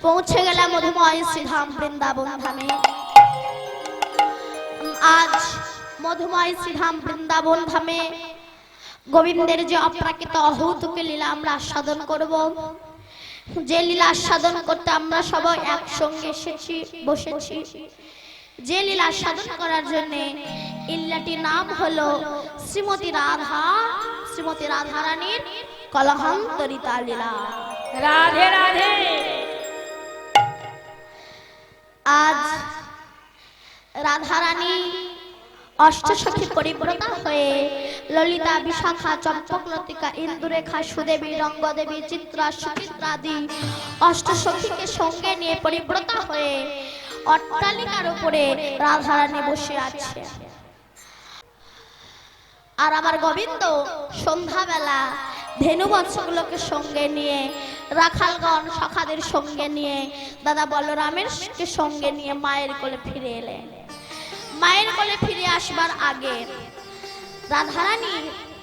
পৌঁছে গেলাম মধুময় শ্রীধাম বৃন্দাবন ধামে। আজ মধুময় শ্রীধাম বৃন্দাবন ধামে গোবিন্দের যে অপ্রাকৃত অহৌতুক লীলা আমরা আস্বাদন করব। যে লীলা আস্বাদন করতে আমরা সবাই একসঙ্গে এসেছি, বসেছি, যে লীলা আস্বাদন করার জন্য এই লীলাটির নাম হলো শ্রীমতী রাধা রানীর কলহান্তরিতা লীলা। রাধে রাধে। আজ রাধারানী অষ্টসখী পরিব্রতা হয়ে ললিতা, বিশাখা, চম্পকলতিকা, ইন্দুরেখা, সুদেবী, রঙ্গদেবী, চিত্রা, সুচিত্রাদি অষ্টসখীকে সঙ্গে নিয়ে পরিব্রতা হয়ে অট্টালিকার উপরে রাধারানী বসে আছে। আর আমার গোবিন্দ সন্ধ্যাবেলা ধেনু বৎসগুলোকে সঙ্গে নিয়ে, রাখালগণ সখাদের সঙ্গে নিয়ে, দাদা বলরামের সঙ্গে নিয়ে মায়ের কোলে ফিরে এলেন। মায়ের কোলে ফিরে আসবার আগে রাধারানী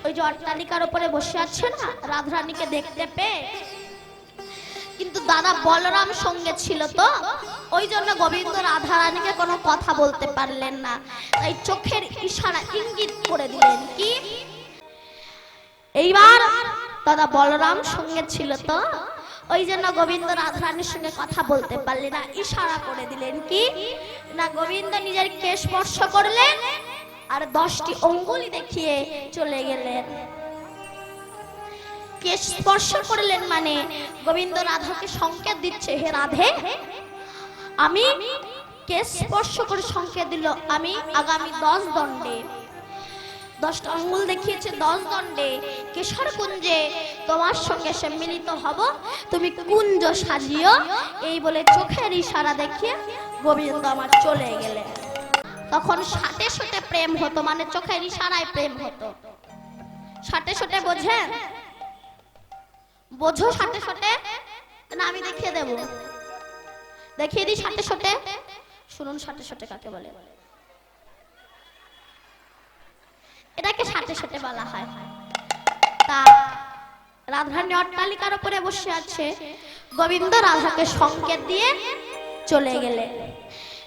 ওই যে অট্টালিকার উপরে বসে আছে না, রাধারানীকে দেখতে পেয়ে, কিন্তু দাদা বলরাম সঙ্গে ছিল তো, ওই জন্য গোবিন্দ রাধারানীকে কোনো কথা বলতে পারলেন না। তাই চোখের ইশারা ইঙ্গিত করে দিলেন কি, এইবার দাদা বলরাম সঙ্গে ছিল তো, ওই জন্য গোবিন্দ রাধারানীর সঙ্গে কথা বলতে পারলেন না। ইশারা করে দিলেন কি না, গোবিন্দ নিজের কেশ স্পর্শ করলেন আর 10টি অঙ্গুলি দেখিয়ে চলে গেলেন। কেশ স্পর্শ করলেন মানে গোবিন্দ রাধাকে সংকেত দিচ্ছে, হে রাধে, আমি কেশ স্পর্শ করে সংকেত দিল, আমি আগামী 10 দণ্ডে 10টা আঙ্গুল দেখিয়েছে, 10 দণ্ডে কেশর কুঞ্জে তোমার সঙ্গে সে মিলিত হব, তুমি কুঞ্জ সাজিও। এই বলে চোখের ইশারা দেখিয়ে গোবিন্দ আমার চলে গেলেন। তখন সাথে সাথে প্রেম হতো, মানে চোখের ইশারায় প্রেম হতো। সাথে সাথে বোঝেন? বোঝো সাথে সাথে না? আমি দেখিয়ে দেব, দেখিয়ে দিই সাথে সাথে। শুনুন সাথে সাথে কাকে বলে, এটাকে সাথে সাথে বলা হয়। তা রাধারানী অট্টালিকার উপরে বসে আছে, গোবিন্দ রাধাকে সংকেত দিয়ে চলে গেলে।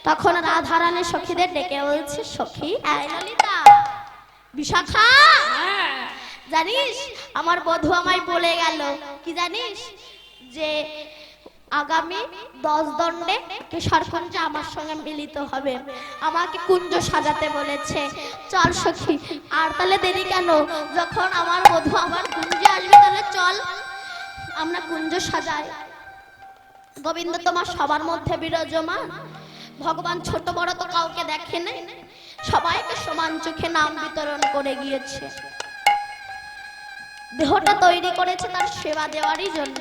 তখন রাধারানী সখীদের ডেকে বলছে, সখী, এই ললিতা, বিশাখা, জানিস আমার বধূ আমায় বলে গেল কি জানিস, যে আগামী 10 দণ্ডে কেশর কুঞ্জে আমার সঙ্গে মিলিত হবে, আমাকে কুঞ্জ সাজাতে বলেছে। চল সখী, আর তাহলে দেরি কেন, যখন আমার বধূ আমার কুঞ্জে আসবে তাহলে চল আমরা কুঞ্জ সাজাই। গোবিন্দ তোমার সবার মধ্যে বিরাজমান, ভগবান ছোট বড় তো কাউকে দেখে নাই, সবাইকে সমান চোখে নাম বিতরণ করে গিয়েছে। দেহটা তৈরি করেছে তার সেবা দেওয়ারই জন্য,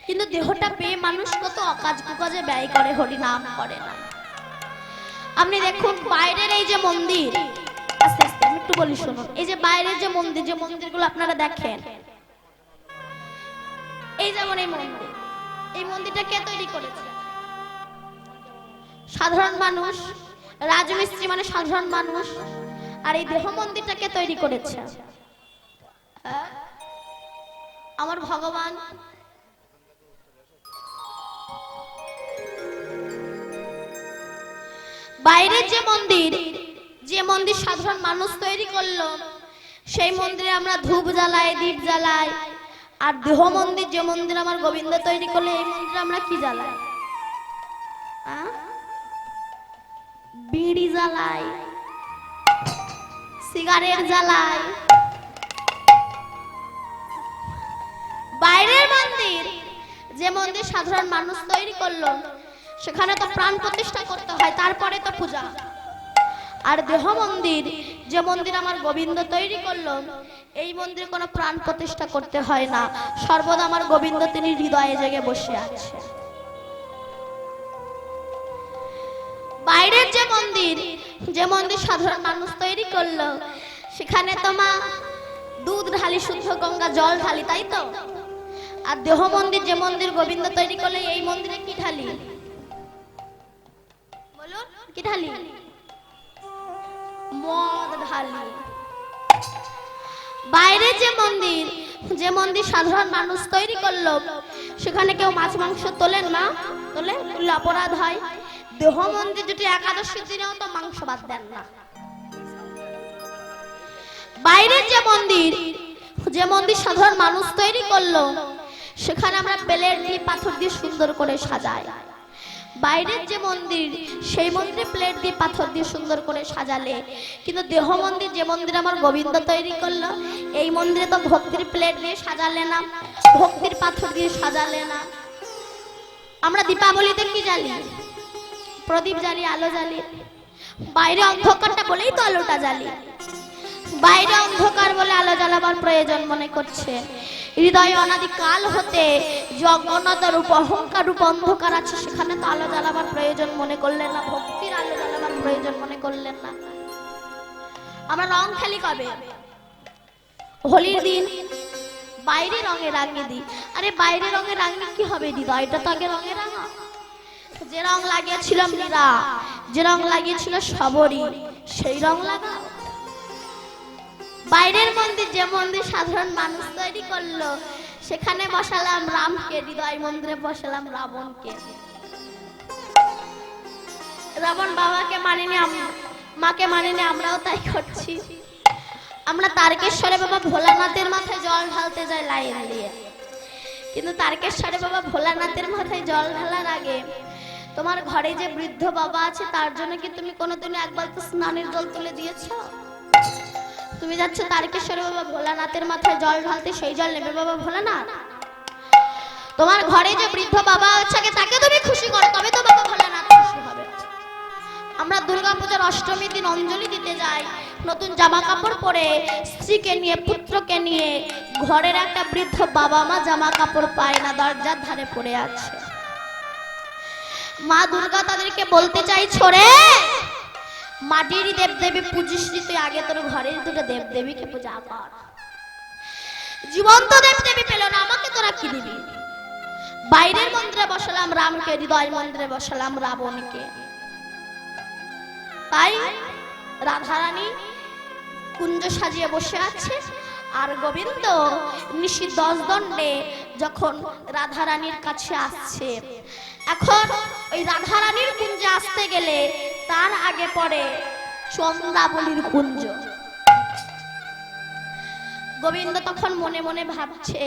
কিন্তু দেহটা পেয়ে মানুষ কত অকাজ কুকাজে ব্যয় করে, হরি নাম করে না। আপনি দেখুন বাইরের এই যে মন্দির, আস্তে আস্তে আমি একটু বলি শুনুন, এই যে বাইরের যে মন্দিরগুলো আপনারা দেখেন, এই যেমন এই মন্দিরটা কে তৈরি করেছে? সাধারণ মানুষ, রাজমিস্ত্রি মানে সাধারণ মানুষ। আর এই দেহ মন্দিরটা কে তৈরি করেছে? আমার ভগবান। বাইরের যে মন্দির সাধারণ মানুষ তৈরি করলো, সেই মন্দিরে আমরা ধূপ জ্বালাই, দীপ জ্বালাই। আর দেহ মন্দির যে মন্দির আমার গোবিন্দ তৈরি করলে, এই মন্দিরে আমরা কি জ্বালাই? বিড়ি জ্বালাই, সিগারেট জ্বালাই। বাইরের মন্দির যে মন্দির সাধারণ মানুষ তৈরি করলো, সেখানে তো প্রাণ প্রতিষ্ঠা করতে হয়, তারপরে তো পূজা। আর দেহ মন্দির যে মন্দির আমার গোবিন্দ তৈরি করলো, এই মন্দিরে কোনো প্রাণ প্রতিষ্ঠা করতে হয় না, সর্বদা আমার গোবিন্দ তিনি হৃদয়ে জেগে বসে আছে। বাইরের যে মন্দির সাধারণ মানুষ তৈরি করলো, সেখানে তো মা দুধ ঢালি, শুদ্ধ গঙ্গা জল ঢালি, তাই তো। আর দেহ মন্দির যে মন্দির গোবিন্দ তৈরি করলে, এই মন্দিরে কি ঢালি? বলুন কি ঢালি? মদ ঢালি। বাইরে যে মন্দির সাধারণ মানুষ তৈরি করলো, সেখানে কেউ মাছ মাংস তোলেন না, তাহলে অপরাধ হয়। দেহ মন্দির যদি একাদশীর দিনেও তো মাংস ভাত দেন না। বাইরের যে মন্দির সাধারণ মানুষ তৈরি করলো, সেখানে আমরা প্লেট দিয়ে পাথর দিয়ে সুন্দর করে সাজাই। বাইরের যে মন্দির, সেই মন্দিরে প্লেট দিয়ে পাথর দিয়ে সুন্দর করে সাজালে, কিন্তু দেহ মন্দির যে মন্দির আমার গোবিন্দ তৈরি করলো, এই মন্দিরে তো ভক্তির প্লেট দিয়ে সাজালে না, ভক্তির পাথর দিয়ে সাজালে না। আমরা দীপাবলিতে কি জ্বালি? প্রদীপ জ্বালি, আলো জ্বালি। বাইরে অন্ধকারটা বলেই তো আলোটা জ্বালি। বাইরে অন্ধকার বলে আলো জ্বালাবার প্রয়োজন মনে করছে। হৃদয়ে অনাদিকাল হতে যে অজ্ঞানতা রূপ অহংকার রূপ অন্ধকার আছে, সেখানে তো আলো জ্বালাবার প্রয়োজন মনে করলেন না, ভক্তির আলো জ্বালাবার প্রয়োজন মনে করলেন না। আমরা রং খেলি কবে? হোলির দিন বাইরে রঙে রাঙিয়ে দিই। আরে বাইরে রঙে রাঙিয়ে কি হবে? হৃদয়টা তো আগে রঙে রাঙা। যে রং লাগিয়েছিল মীরা, যে রং লাগিয়েছিল সবরী, সেই রং লাগা। বাইরের মন্দির যে মন্দির সাধারণ মানুষ তৈরি করলো, সেখানে বসালাম রামকে, হৃদয় মন্দিরে বসালাম রাবণকে। রাবণ বাবাকে মানেনি, মাকে মানেনি, আমরাও তাই করছি। আমরা তারকেশ্বরে বাবা ভোলানাথের মাথায় জল ঢালতে যাই লাইন দিয়ে, কিন্তু তারকেশ্বরে বাবা ভোলানাথের মাথায় জল ঢালার আগে তোমার ঘরে যে বৃদ্ধ বাবা আছে, তার জন্য কি তুমি কোনোদিন একবার তো স্নানের জল তুলে দিয়েছো? তুমি যাচ্ছ তারকেশ্বরে বাবা ভোলানাথের মাথায় জল ঢালতে, সেই জল নেবে বাবা ভোলানাথ? তোমার ঘরে যে বৃদ্ধ বাবা আছে, তাকে তুমি খুশি করো, তবে তো বাবা ভোলানাথ খুশি হবে। আমরা দুর্গাপূজার অষ্টমীর দিন অঞ্জলি দিতে যাই, নতুন জামা কাপড় পরে স্ত্রীকে নিয়ে পুত্রকে নিয়ে, ঘরের একটা বৃদ্ধ বাবা মা জামা কাপড় পায় না, দরজার ধারে পড়ে আছে। মা দুর্গা তাদেরকে বলতে চাইছো, রে মাটির দেবদেবী পুজিস, তুই আগে তোর ঘরের দুটো দেবদেবীকে পূজা কর। জীবন্ত দেবদেবী পেল না, আমাকে তোরা কি দিবি? বাইরের মন্দিরে বসালাম রামকে, হৃদয় মন্দিরে বসালাম রাবণকে। তাই রাধারানী কুঞ্জ সাজিয়ে বসে আছে, আর গোবিন্দ নিশি 10 দণ্ডে যখন রাধারানীর কাছে আসছে। এখন ওই রাধারানীর কুঞ্জে আসতে গেলে তার আগে পড়ে চন্দ্রাবলীর কুঞ্জ। গোবিন্দ তখন মনে মনে ভাবছে,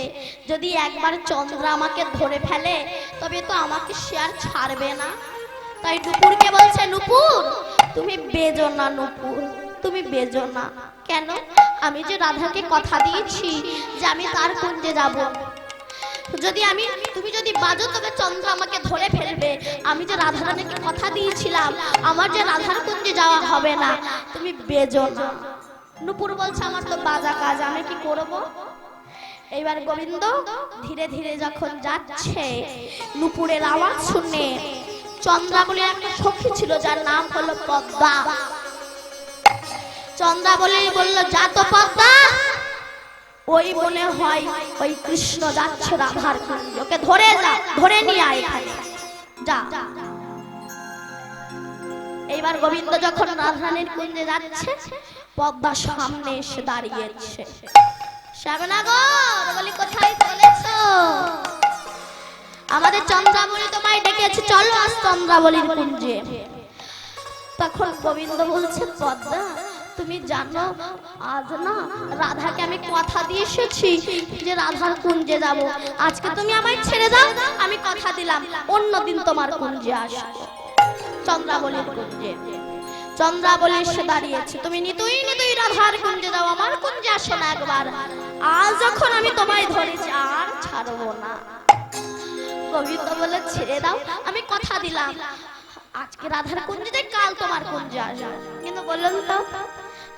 যদি একবার চন্দ্রা আমাকে ধরে ফেলে, তবে তো আমাকে সে আর ছাড়বে না। তাই নুপুরকে বলছে, নুপুর তুমি বেজো না, নুপুর তুমি বেজো না। কেন? আমি যে রাধাকে কথা দিয়েছি যে আমি তার কুঞ্জে যাব, তুমি যদি বাজো তবে চন্দ্র আমাকে ধরে ফেলবে। আমি যে রাধারানীকে কথা দিয়েছিলাম আমার যে রাধার কুঞ্জে যাওয়া হবে না, তুমি বেজো না। নুপুর বলছে, আমার তো বাজা কাজ, আমি কি করব? এইবার গোবিন্দ ধীরে ধীরে যখন যাচ্ছে, নুপুরের আওয়াজ শুনে চন্দ্রাবলীর একটা সখী ছিল, যার নাম হলো পদ্মা। চন্দ্রাবলী বলল, যা তো পদ্মা, ওই মনে হয় ওই কৃষ্ণ যাচ্ছে রাধার কুঞ্জে, ওকে ধরে যা, ধরে নিয়ে আয় এখানে যা। এইবার গোবিন্দ যখন রাধারানীর কুঞ্জে যাচ্ছে, পদ্মা সামনে এসে দাঁড়িয়েছে। শ্যামনগর বলি, কোথায় চলেছো? আমাদের চন্দ্রাবলী তোমায় ডেকেছে, চলো আজ চন্দ্রাবলীর কুঞ্জে। তখন গোবিন্দ বলছে, পদ্মা তুমি জানো আজ না রাধাকে আমি কথা দিয়ে এসেছি যে রাধার কুঞ্জে যাব। আজকে তুমি আমায় ছেড়ে দাও, আমি কথা দিলাম অন্যদিন তোমার কুঞ্জে আসবো, চন্দ্রাবলীর কুঞ্জে। চন্দ্রাবলী এসে দাঁড়িয়েছে, তুমি নিতুই নিতুই রাধার কুঞ্জে যাও, আমার কুঞ্জে আসো না একবার। আজ যখন আমি তোমায় ধরেছি আর ছাড়বো না। গোবিন্দ বলে, ছেড়ে দাও, আমি কথা দিলাম আজকে রাধার কুঞ্জে যাই, কাল তোমার কুঞ্জে আসবো। কিন্তু বলুন তো,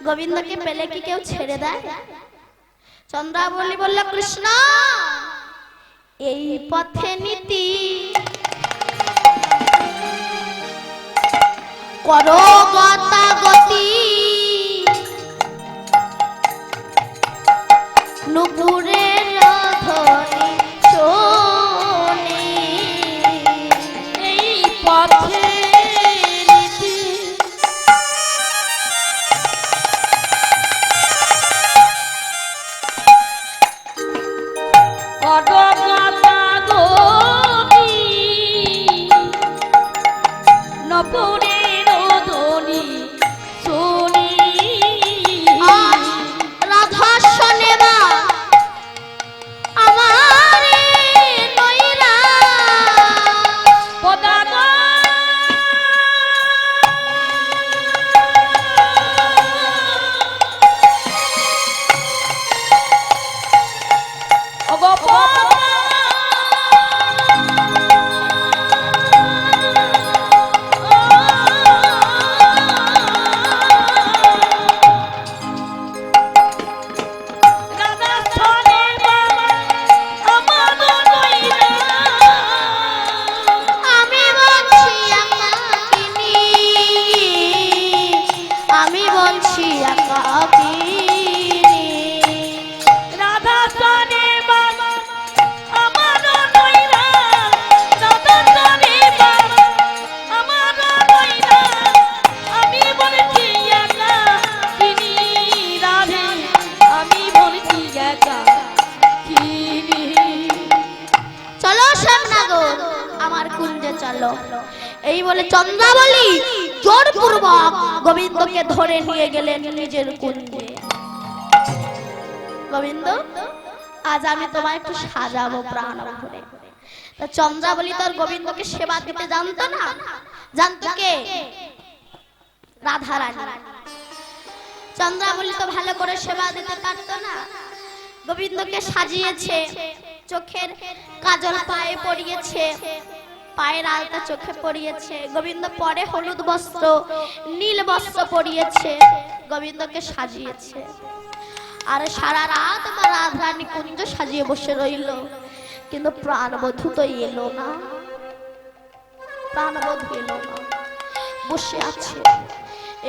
গোবিন্দকে পেলে কি কেউ ছেড়ে দেয়? চন্দ্রাবলী বলল, কৃষ্ণ এই পথে নীতি করো গতাগতি, নুপুরের ধ্বনি শোনে, এই পথে গোপাল এই বলে চন্দ্রাবলী জোরপূর্বক গোবিন্দকে ধরে নিয়ে গেলেন নিজের কুঞ্জে। গোবিন্দ, আজ আমি তোমায় একটু সাজাবো প্রাণ ভরে। তা চন্দ্রাবলী তোর গোবিন্দকে সেবা দিতে জানতো না? জানতো কে? রাধারানী। চন্দ্রাবলী তো ভালো করে সেবা দিতে পারতো না। গোবিন্দকে সাজিয়েছে, চোখের কাজল পায়ে পরিয়েছে, পায়ের আলতা চোখে পরিয়েছে। গোবিন্দ পরে হলুদ বস্ত্র, নীল বস্ত্র পরিয়েছে, গোবিন্দকে সাজিয়েছে। আর সারা রাত মা রাধারানী কুঞ্জ সাজিয়ে বসে রইল, কিন্তু প্রাণবধূ তো এলো না। প্রাণবধূ এলো না, বসে আছে।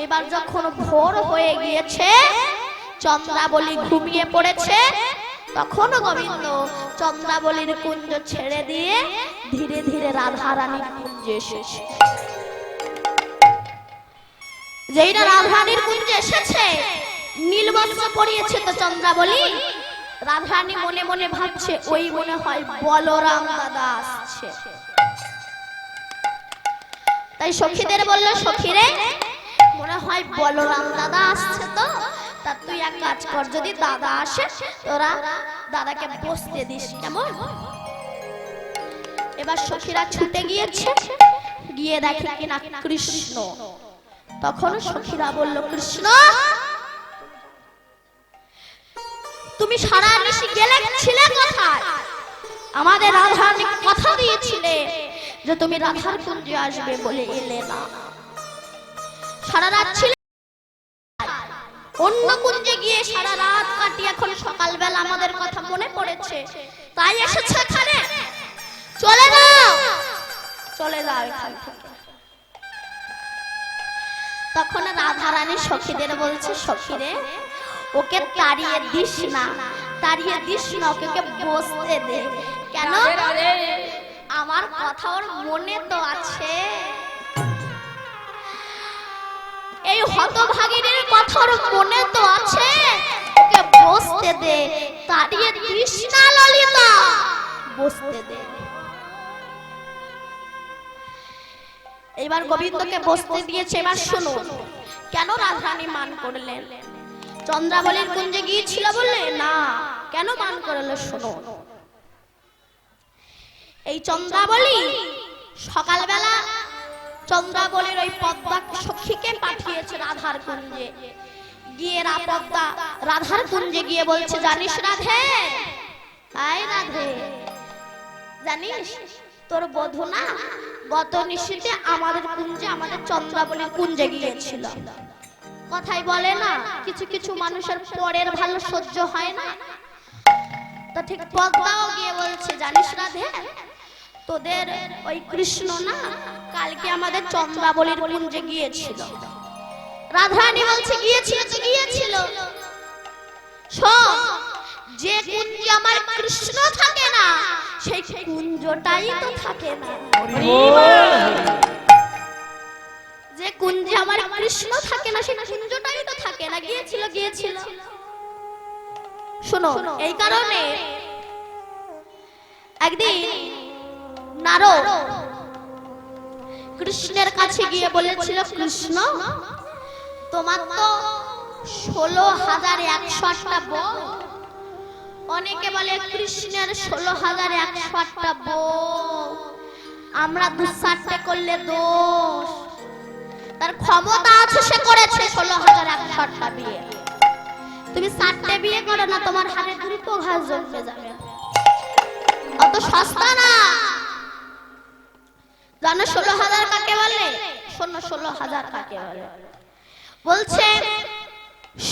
এবার যখন ভোর হয়ে গিয়েছে, চন্দ্রাবলী ঘুমিয়ে পড়েছে, তখন গোবিন্দ চন্দ্রাবলীর কুঞ্জ ছেড়ে দিয়ে ধীরে ধীরে রাধারানীর কুঞ্জে এসেছে। যেই না রাধারানীর কুঞ্জে এসেছে, নীল বস্ত্র পরিয়েছে তো চন্দ্রাবলী। রাধারানী মনে মনে ভাবছে, ওই মনে হয় বলরাম দাদা আসছে। তাই সখীদের বললো, সখীরে মনে হয় বলরাম দাদা আসছে, তো তা তুই এক কাজ কর, যদি দাদা আসে তোরা দাদাকে বসতে দিস, কেমন? এবার সখীরা ছুটে গিয়েছে, গিয়ে দেখে কিনা কৃষ্ণ। তখন সখীরা বলল, কৃষ্ণ তুমি সারা নিশি ছিলে কোথায়? আমাদের রাধারানী কথা দিয়েছিলে যে তুমি রাধার কুঞ্জে আসবে, বলে এলে না। সারা রাত ছিলে অন্য কুঞ্জে গিয়ে, সারা রাত কাটিয়ে এখন সকালবেলা আমাদের কথা মনে পড়েছে, তাই এসেছে এখানে। চলে যাও, চলে যাও এখান থেকে। তখন রাধারানী সখীদের বলছে, সখীরে ওকে তাড়িয়ে দিস না, তাড়িয়ে দিস না, ওকে বসতে দে। কেন? আমার কথা ওর মনে তো আছে। এই হতভাগিনীর কথা ওর মনে তো আছে, ওকে বসতে দে, তাড়িয়ে দিস না ললিতা, বসতে দে। এবার গোবিন্দকে বসতে দিয়েছে। এবার শুনুন কেন রাধারানী মান করলেন। চন্দ্রাবলীর কুঞ্জে গিয়েছিল বললে না, কেন মান করলো শুনুন। এই চন্দ্রাবলী সকালবেলা চন্দ্রাবলীর ওই পদ্মা সখীকে পাঠিয়েছে রাধার কুঞ্জে। গিয়ে পদ্মা রাধার কুঞ্জে গিয়ে বলছে, জানিস রাধে, আয় রাধে, জানিস তোর বধূ না গত নিশীথে আমাদের কুঞ্জে, আমাদের চন্দ্রাবলীর কুঞ্জে গিয়েছিল। কথাই বলে না, কিছু কিছু মানুষের পরের ভালো সহ্য হয় না, তো ঠিক পদ্মাও গিয়ে বলছে, জানিস রাধে, তোদের ওই কৃষ্ণ না কালকে আমাদের চন্দ্রাবলীর কুঞ্জে গিয়েছিল। রাধারানী বলছে, গিয়েছিল তো গিয়েছিল, শোন, যে কুঞ্জে আমার কৃষ্ণ থাকে না সেই কুঞ্জটাই তো থাকে না। যে কুঞ্জে আমার কৃষ্ণ থাকে না সেই কুঞ্জটাই তো থাকে না। গিয়েছিল গিয়েছিল। শোনো, এই কারণে একদিন নারদ কৃষ্ণের কাছে গিয়ে বলেছিল, কৃষ্ণ তোমার তো 16,108টা বউ। অনেকে বলে কৃষ্ণের 16,108টা বউ, আমরা 2-4টে করলে দোষ। তার ক্ষমতা আছে, সে করেছে 16,108টা বিয়ে। তুমি 4টে বিয়ে করো না, তোমার হাতে 2 ঘাস জন্মে যাবে। অত সস্তা না। জানো 16,000 কাকে বলে? শোনো 16,000 কাকে বলে। বলছে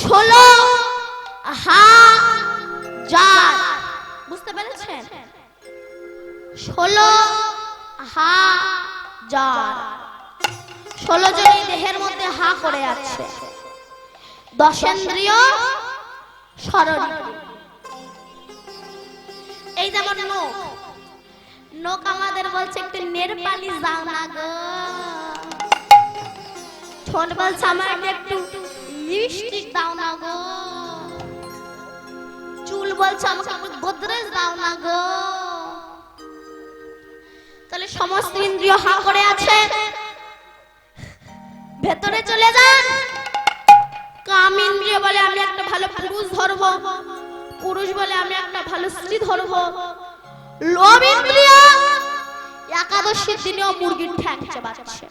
16,000। বুঝতে পেরেছেন? 16,000। 16 জন এই দেহের মধ্যে হা করে আছে। 10 ইন্দ্রিয় সরল। এই যেমন নোক, নোক আমাদের বলছে একটু নেরপালি যাও না গো। ঠোঁট বলছে আমাকে একটু লিপস্টিক দাও না গো। চুল বলছে আমাকে একটু গোদরেজ দাও না গো। তাহলে সমস্ত ইন্দ্রিয় হা করে আছে। ভেতরে চলে যান। কাম ইন্দ্রিয় বলে আমি একটা ভালো পুরুষ ধরবো, পুরুষ বলে আমি একটা ভালো স্ত্রী ধরবো। লোভ ইন্দ্রিয় একাদশীর দিনেও মুরগির ঠ্যাং চেবাচ্ছে।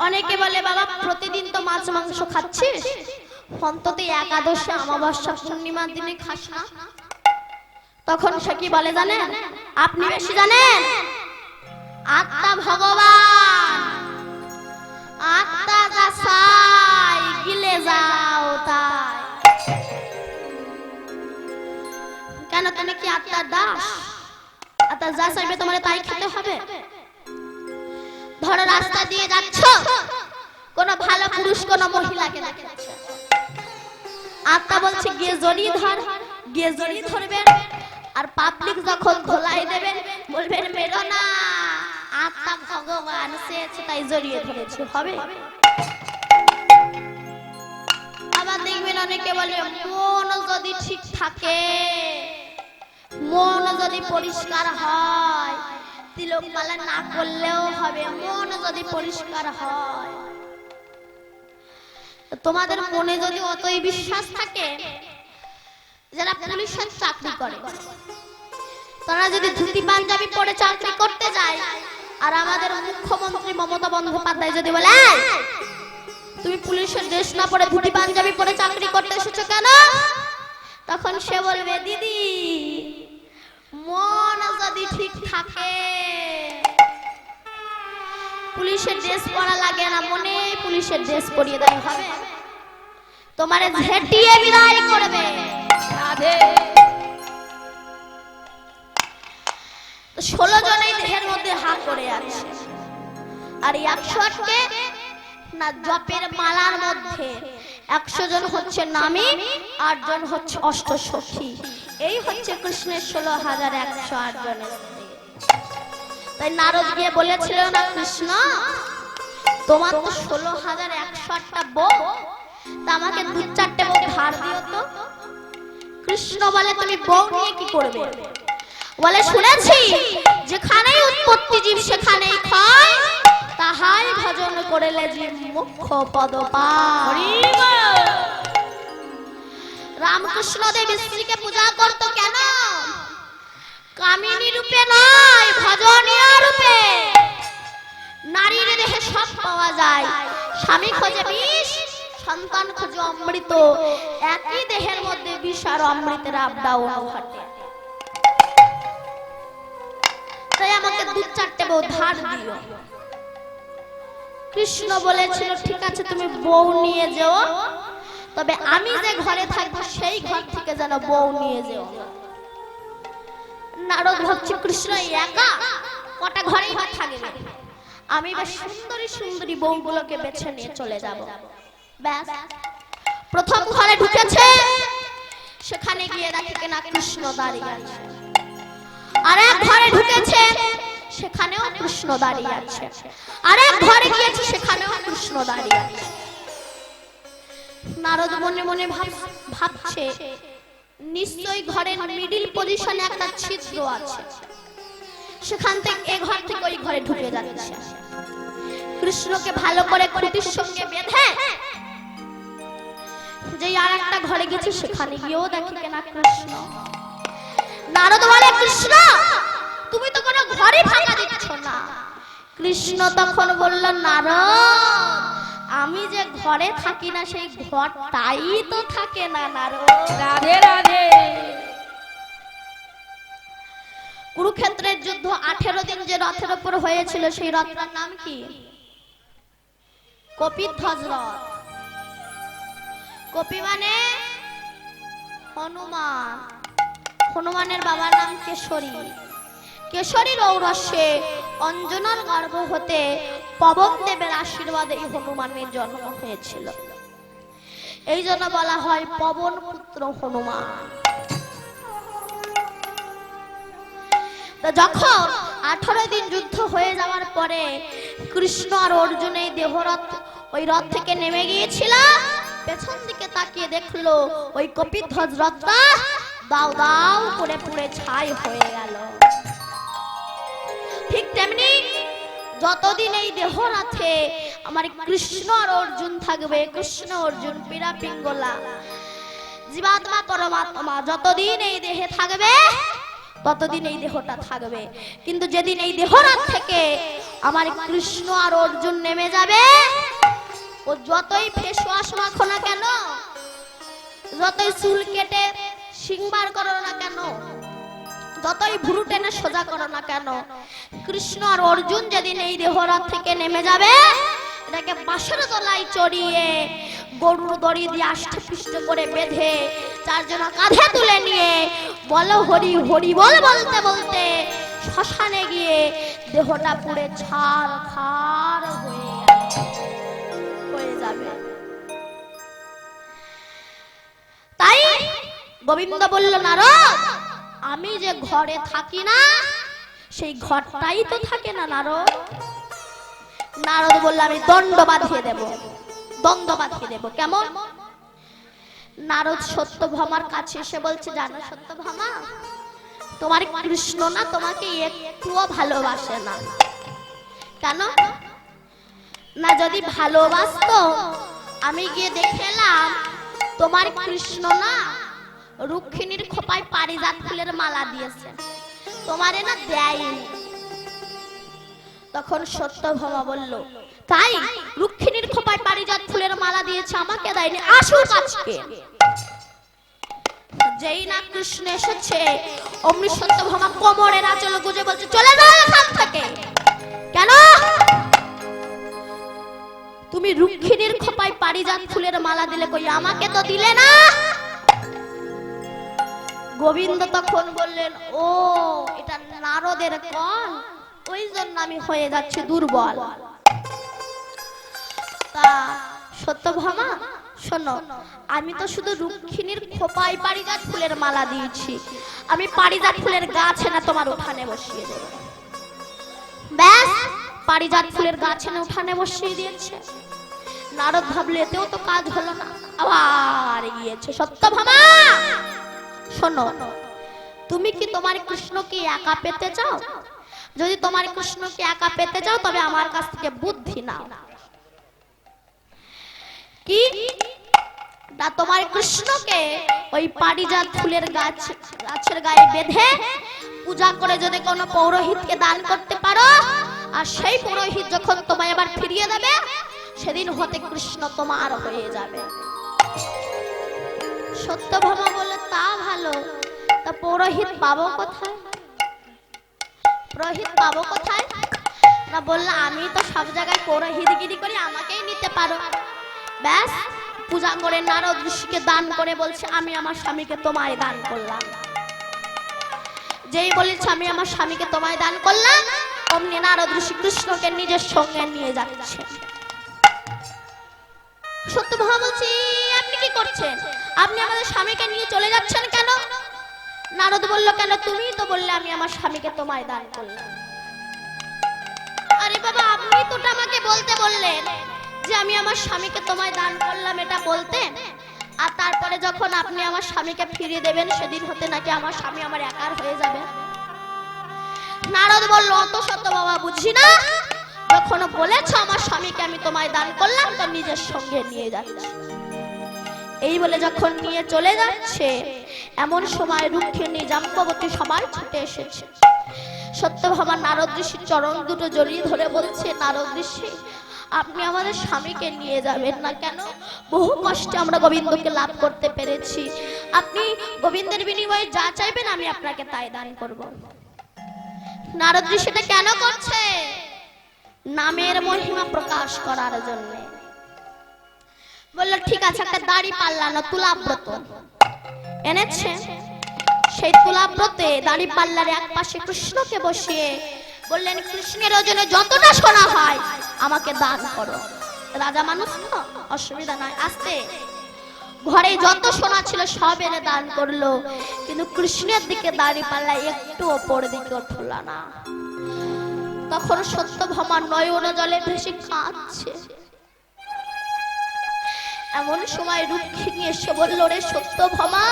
অনেকে বলে বাবা প্রতিদিন তো মাছ মাংস খাচ্ছিস, অন্তত একাদশী অমাবস্যা পূর্ণিমার দিনে খাস না। তখন সে কি বলে জানেন? আপনি বেশি জানেন। আত্মা ভগবান, আত্মা যা চাই গিলে যাও তাই। কেন তুমি কি আত্মার দাস? আত্মা যা চাইবে তোমার তাই খেতে হবে। ধরো রাস্তা দিয়ে যাচ্ছ, কোন ভালো পুরুষ কোন মহিলাকে দেখেছে, আত্মা বলছে গিয়ে জড়িয়ে ধর, গিয়ে জড়িয়ে ধরবেন। আর পাবলিক যখন ধোলাই দেবেন বলবেন মেরো না, আত্মা ভগবান চেয়েছে তাই জড়িয়ে ধরেছে। হবে? আবার দেখবেন অনেকে বলে মন যদি ঠিক থাকে, মন যদি পরিষ্কার হয়, তিলক মালা না করলেও হবে, মন যদি পরিষ্কার হয়। তোমাদের মনে যদি অতই বিশ্বাস থাকে, যারা পুলিশের চাকরি করে তারা যদি ধুতি পাঞ্জাবি পরে চাকরি করতে যায়, আর আমাদের মুখ্যমন্ত্রী মমতা বন্দ্যোপাধ্যায় যদি বলে তুমি পুলিশের ড্রেস না পরে ধুতি পাঞ্জাবি পরে চাকরি করতে এসেছো কেন, তখন সে বলবে দিদি মন যদি ঠিক থাকে পুলিশের ড্রেস পরা লাগে না, মনে পুলিশের ড্রেস পরিয়ে দেয়। হবে? তোমারে ঝেঁটিয়ে বিদায় করবে। রাধে। 16 জনেই দেহের মধ্যে হা করে আছে। আর 108 না জপের মালার মধ্যে 100 জন হচ্ছে নামী, 8 জন হচ্ছে অষ্টসখী। এই হচ্ছে কৃষ্ণের 16,108 জনের স্ত্রী। তাই নারদ গিয়ে বলেছিল না কৃষ্ণ তোমার তো 16,108টা বউ, তা আমাকে 2-4টে বউ ধার দিও তো। কৃষ্ণ বলে তুমি বউ নিয়ে কি করবে? বলে শুনেছি যেখানেই উৎপত্তি জীব সেখানেই ক্ষয়, তাহাই ভজন করিলে জীব মুখ্য পদ পায়। রামকৃষ্ণ দেব স্ত্রীকে পূজা করত কেন? কামিনী রূপে নয়, ভজনীয় রূপে। নারীর দেহে সব পাওয়া যায়, স্বামী খোঁজে বিষ, সন্তান খোঁজে অমৃত। একই দেহের মধ্যে বিষ আর অমৃতের আপ ডাউন ঘটে। তাই আমাকে 2-4টে বউ ধার দিও। কৃষ্ণ বলেছিল ঠিক আছে তুমি বউ নিয়ে যেও, তবে আমি যে ঘরে থাকবো সেই ঘর থেকে যেন বউ নিয়ে যেও। নারদ ভাবছে কৃষ্ণ একা কটা ঘরেই বা থাকবে, আমি বেশ সুন্দরী সুন্দরী বউগুলোকে বেছে নিয়ে চলে যাব। ব্যাস প্রথম ঘরে ঢুকেছে, সেখানে গিয়ে দেখে কিনা কৃষ্ণ দাঁড়িয়ে আছে। আর এক ঘরে ঢুকেছে, সেখানেও কৃষ্ণ দাঁড়িয়ে আছে। আর এক ঘরে গিয়েছে, সেখানেও কৃষ্ণ দাঁড়িয়ে আছে। নারদ মনে মনে ভাবছে নিশ্চয়ই ঘরের মিডিল পজিশনে একটা ছিদ্র আছে, সেখান থেকে এ ঘর থেকে ওই ঘরে ঢুকে যাচ্ছে। কৃষ্ণকে ভালো করে খুঁটির সঙ্গে বেঁধে যে আর একটা ঘরে গেছে, সেখানে গিয়েও দেখে কিনা কৃষ্ণ। নারদ বলে কৃষ্ণ তুমি তো কোনো ঘরে ফাঁকা দিচ্ছ না। কৃষ্ণ তখন বলল নারদ আমি যে ঘরে থাকি না সেই ঘরটাই তো থাকে না নারদ। রাধে রাধে। কুরুক্ষেত্রের যুদ্ধ 18 দিন যে রথের উপর হয়েছিল সেই রথটার নাম কি? কপিধ্বজ রথ। কপি মানে হনুমান, হনুমানের বাবার নাম কেশরী। কেশরীর ঔরসে অঞ্জনার গর্ভ হতে পবন দেবের আশীর্বাদে এই হনুমানের জন্ম হয়েছিল। এই জন্য বলা হয় পবন পুত্র হনুমান। যখন 18 দিন যুদ্ধ হয়ে যাওয়ার পরে কৃষ্ণ আর অর্জুন এই দেহরথ ওই রথ থেকে নেমে গিয়েছিল, পেছন দিকে তাকিয়ে দেখলো ওই কপিধ্বজ রথটা দাও দাও করে পুড়ে ছাই হয়ে গেল। ঠিক তেমনি যতদিন এই দেহরথে আমার কৃষ্ণ আর অর্জুন থাকবে, কৃষ্ণ অর্জুন পীড়া পিঙ্গলা জীবাত্মা পরমাত্মা যতদিন এই দেহে থাকবে ততদিন এই দেহটা থাকবে। কিন্তু যেদিন এই দেহরাত থেকে আমার কৃষ্ণ আর অর্জুন নেমে যাবে, ও যতই ফেস ওয়াশ মাখো না কেন, যতই চুল কেটে সিংবার করো না কেন, যতই ভুরু টেনে সোজা করো না কেন, কৃষ্ণ আর অর্জুন যেদিন এই দেহরাত থেকে নেমে যাবে, এটাকে বাঁশের তলায় চড়িয়ে গরুর দড়ি দিয়ে আষ্টেপৃষ্ট করে বেঁধে চারজন কাঁধে তুলে নিয়ে বলো হরি হরি বল বলতে বলতে শ্মশানে গিয়ে দেহটা পুড়ে ছারখার হয়ে যাবে। তাই গোবিন্দ বলল, নারদ আমি যে ঘরে থাকি না সেই ঘরটাই তো থাকে না নারদ। নারদ বলল আমি দণ্ড বাঁধিয়ে দেব, দ্বন্দ্ব বাঁধিয়ে দেব। কেমন? নারদ সত্যভামার কাছে এসে বলছে, জানো সত্যভামা, তোমার কৃষ্ণ না তোমাকে একটুও ভালোবাসে না। কেন না? যদি ভালোবাসতো আমি গিয়ে দেখে এলাম তোমার কৃষ্ণ না রুক্মিণীর খোপায় পারিজাত ফুলের মালা দিয়েছে, তোমারে না দেয়নি। তখন সত্যভামা বলল, তাই রুক্মিণীর খোপায় পারিজাত ফুলের মালা দিয়েছে, আমাকে দেয়নি, আসুক আজকে। যেই না কৃষ্ণ এসেছে অমনি সত্যভামা কোমরের আঁচল গুজে বলছে, চলে যাও এখান থেকে। কেন? তুমি রুক্মিণীর খোপায় পারিজাত ফুলের মালা দিলে, কই আমাকে তো দিলে না। গোবিন্দ তখন বললেন, ও এটা নারদের কল, ওই জন্য আমি হয়ে যাচ্ছি দুর্বল। তা সত্যভামা শোনো, আমি তো শুধু রুক্মিণীর খোপায় পারিজাত ফুলের মালা দিয়েছি, আমি পারিজাত ফুলের গাছ এনে তোমার উঠানে বসিয়ে দেব। ব্যাস পারিজাত ফুলের গাছ এনে উঠানে বসিয়ে দিয়েছে। নারদ ভাবলে এতেও তো কাজ হলো না, আবার গিয়েছে। সত্যভামা শোনো, তুমি কি তোমার কৃষ্ণকে একা পেতে চাও? যদি তোমার কৃষ্ণকে একা পেতে চাও তবে আমার কাছ থেকে বুদ্ধি নাও। কি না, তোমার কৃষ্ণকে ওই পারিজাত ফুলের গাছের গায়ে বেঁধে পূজা করে যদি কোনো পৌরোহিতকে দান করতে পারো, আর সেই পুরোহিত যখন তোমায় আবার ফিরিয়ে দেবে, সেদিন হতে কৃষ্ণ তোমার হয়ে যাবে। সত্যভামা বলে, তা ভালো, তা পুরোহিত পাবো কোথায়? পুরোহিত পাবো কোথায়? না বললে, আমি তো সব জায়গায় পুরোহিতগিরি করি, আমাকেই নিতে পারো। ব্যাস পূজা করে নারদ ঋষিকে দান করে বলছে, আমি আমার স্বামীকে তোমায় দান করলাম। যেই বলেছে আমি আমার স্বামীকে তোমায় দান করলাম, অমনি নারদ ঋষি কৃষ্ণকে নিজের সঙ্গে নিয়ে যাচ্ছে। সত্যভামা বলছি, আপনি কি করছেন? আপনি আমাদের স্বামীকে নিয়ে চলে যাচ্ছেন কেন? নারদ বলল, কেন? তুমি তো বললে আমি আমার স্বামীকে তোমায় দান করলাম। আরে বাবা, আপনি তো আমাকে বলতে বললেন যে আমি আমার স্বামীকে তোমায় দান করলাম, এটা বলতেন। আর তারপরে যখন আপনি আমার স্বামীকে ফিরিয়ে দেবেন, সেদিন হতে নাকি আমার স্বামী আমার একার হয়ে যাবে। নারদ বলল, অত সত্য বাবা বুঝি না, যখন বলেছ আমার স্বামীকে আমি তোমায় দান করলাম, তো নিজের সঙ্গে নিয়ে যাচ্ছি। এই বলে যখন নিয়ে চলে যাচ্ছে, এমন সময় রুক্মিণী জাম্ববতী সবাই ছুটে এসেছে। সত্যভামা নারদ ঋষির চরণ দুটো জড়িয়ে ধরে বলছে, নারদ ঋষি আপনি আমাদের স্বামীকে নিয়ে যাবেন না কেন? বহু কষ্টে আমরা গোবিন্দকে লাভ করতে পেরেছি, আপনি গোবিন্দের বিনিময়ে যা চাইবেন আমি আপনাকে তাই দান করব। নারদজি সেটা কেন করছে? নামের মহিমা প্রকাশ করার জন্য। বললো ঠিক আছে, একটা দাড়ি পাল্লা না তুলাব্রত এনেছে। সেই তুলাব্রতে দাড়ি পাল্লার এক পাশে কৃষ্ণকে বসিয়ে বললেন, কৃষ্ণের ওজনে যতটা সোনা হয় আমাকে দান করো। রাজা মানুষ তো, অসুবিধা নাই, আসতে ঘরে যত সোনা ছিল সব এনে দান করলো, কিন্তু কৃষ্ণের দিকে দাড়ি পাল্লা একটু ওপর দিকে উঠল না। তখন সত্যভামা নয়ন জলে ভেসে কাঁদছে। এমন সময় রুক্মিণী এসে বলল, রে সত্যভামা,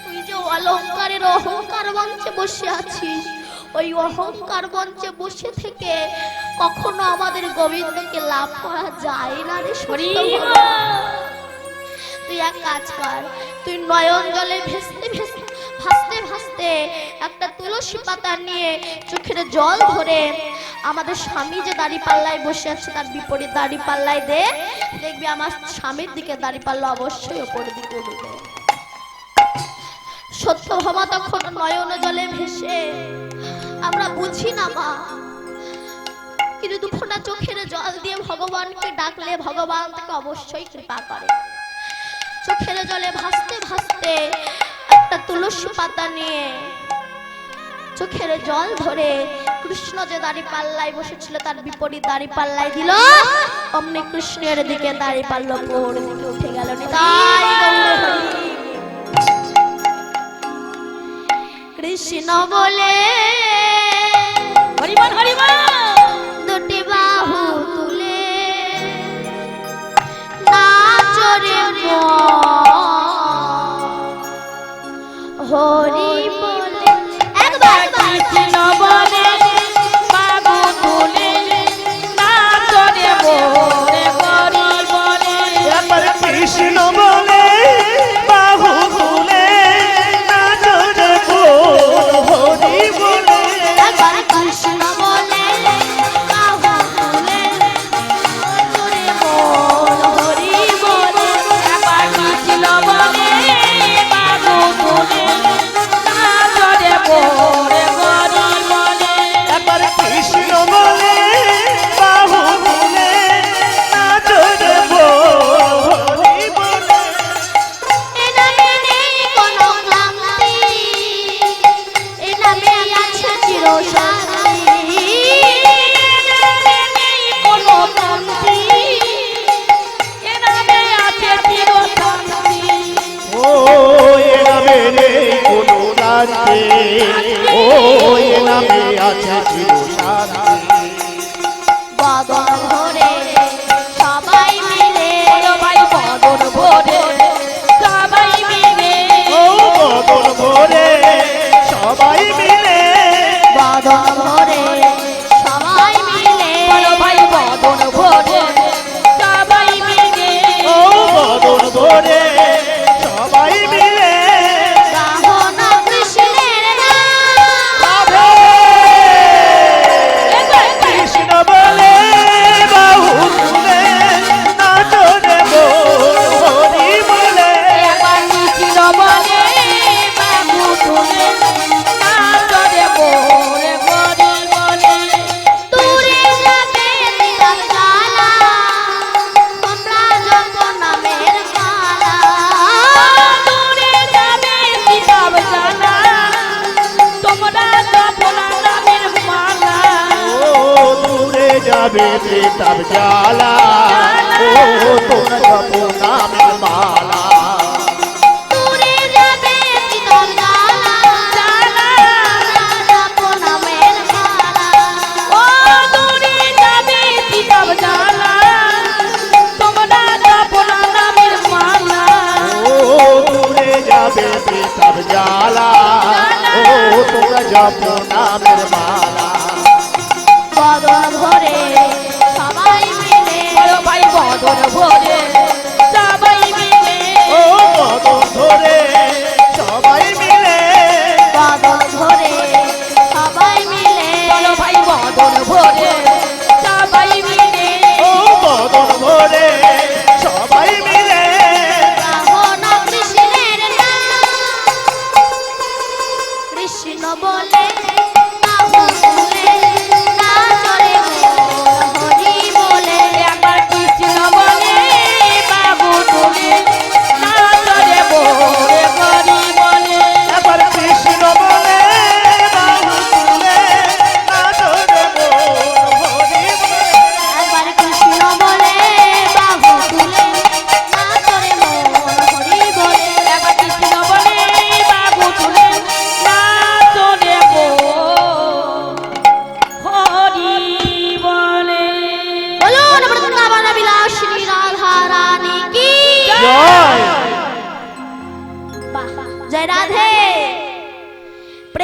তুই যে অলংকারের অহংকার মঞ্চে বসে আছিস, ওই অহংকার মঞ্চে বসে থেকে কখনো আমাদের গোবিন্দকে লাভ করা যায় না রে সত্যভামা। তুই এক কাজ কর, তুই নয়ন জলে ভাসতে ভাসতে একটা তুলসী পাতা নিয়ে চোখের জল ধরে আমাদের স্বামী যে দাড়ি পাল্লায় বসে আছে তার বিপরীত দাড়ি পাল্লায় দে, দেখবি আমার স্বামীর দিকে দাড়ি পাল্লা অবশ্যই ওপরের দিকে উঠবে। সত্যভামা তখন নয়ন জলে ভেসে, আমরা বুঝি না মা, কিন্তু দুফোঁটা চোখের জল দিয়ে ভগবানকে ডাকলে ভগবান তাকে অবশ্যই কৃপা করে। চোখের জলে ভাসতে ভাসতে একটা তুলসী পাতা নিয়ে চোখের জল ধরে কৃষ্ণ যে দাড়ি পাল্লায় বসেছিল তার বিপরীত দাড়ি পাল্লায় দিল, অমনি কৃষ্ণের দিকে দাড়ি পাল্লা ওপর দিকে উঠে গেল। কৃষ্ণ বলে হরিবল হরিবল, দুটি বাহু তুলে নাচরে হরি বলে, একবার কৃষ্ণ বলে বাবু তুলে নাচরে মোরে হরি বলে। এবার কৃষ্ণ বলে বাহু তুলে নাচরে হরি বলে। একবার কৃষ্ণ বলে বাহু তুলে নাচরে হরি বলে। একবার কৃষ্ণ বলে বাবু তুলে নাচরে মোরে হরি বলে। এবার কৃষ্ণ বলে বাহু তুলে নাচরে হরি বলে। এ নামে নেই কোনো ক্লান্তি, এ নামে আছে চিরশান্তি। নেই কোনো শান্তি, এ নামে আছে চিরশান্তি। ও এ নামে নেই কোনো রাত্রি, ও এ নামে আছে চিরশান্তি। বদন ভরে সবাই মিলে, বলো ভাই বদন ভরে সবাই মিলে, ও বদন ভরে সবাই মিলে, বদন ভরে সবাই মিলে, বলো ভাই বদন ভরে সবাই মিলে, ও বদন ভরে সবাই মিলে গাহো না কৃষ্ণের নাম। কৃষ্ণ বলে বাহু তুলে নাচরে হরি বলে। একবার কৃষ্ণ বলে বাবু তুলে নাচরে মোরে হরি বলে। দূরে যাবে দিলাম জ্বালা, তোমরা যত নামের মালা। দূরে যাবে সীতাব জানা, তোমরা জপনা নামের মালা। ও দূরে যাবে তার জ্বালা, ও তোমরা জপ নামের মালা। দূরে যাবে দিলাম জ্বালা, তোমরা যত নামের মালা। ও দূরে যাবে সীতাব জানা, তোমরা জপনা নামের মালা। ও দূরে যাবে তার জ্বালা, ও তোমরা জপ নামের মালা। বদন ভরে সবাই মিলে, বলো ভাই বদন ভরে সবাই মিলে, ও বদন ধরে সবাই মিলে, বদন ভরে সবাই মিলে, বলো ভাই বদন ভরে সবাই মিলে, ও বদন ধরে সবাই মিলে গাহো না কৃষ্ণের নাম। কৃষ্ণ বলে গাহো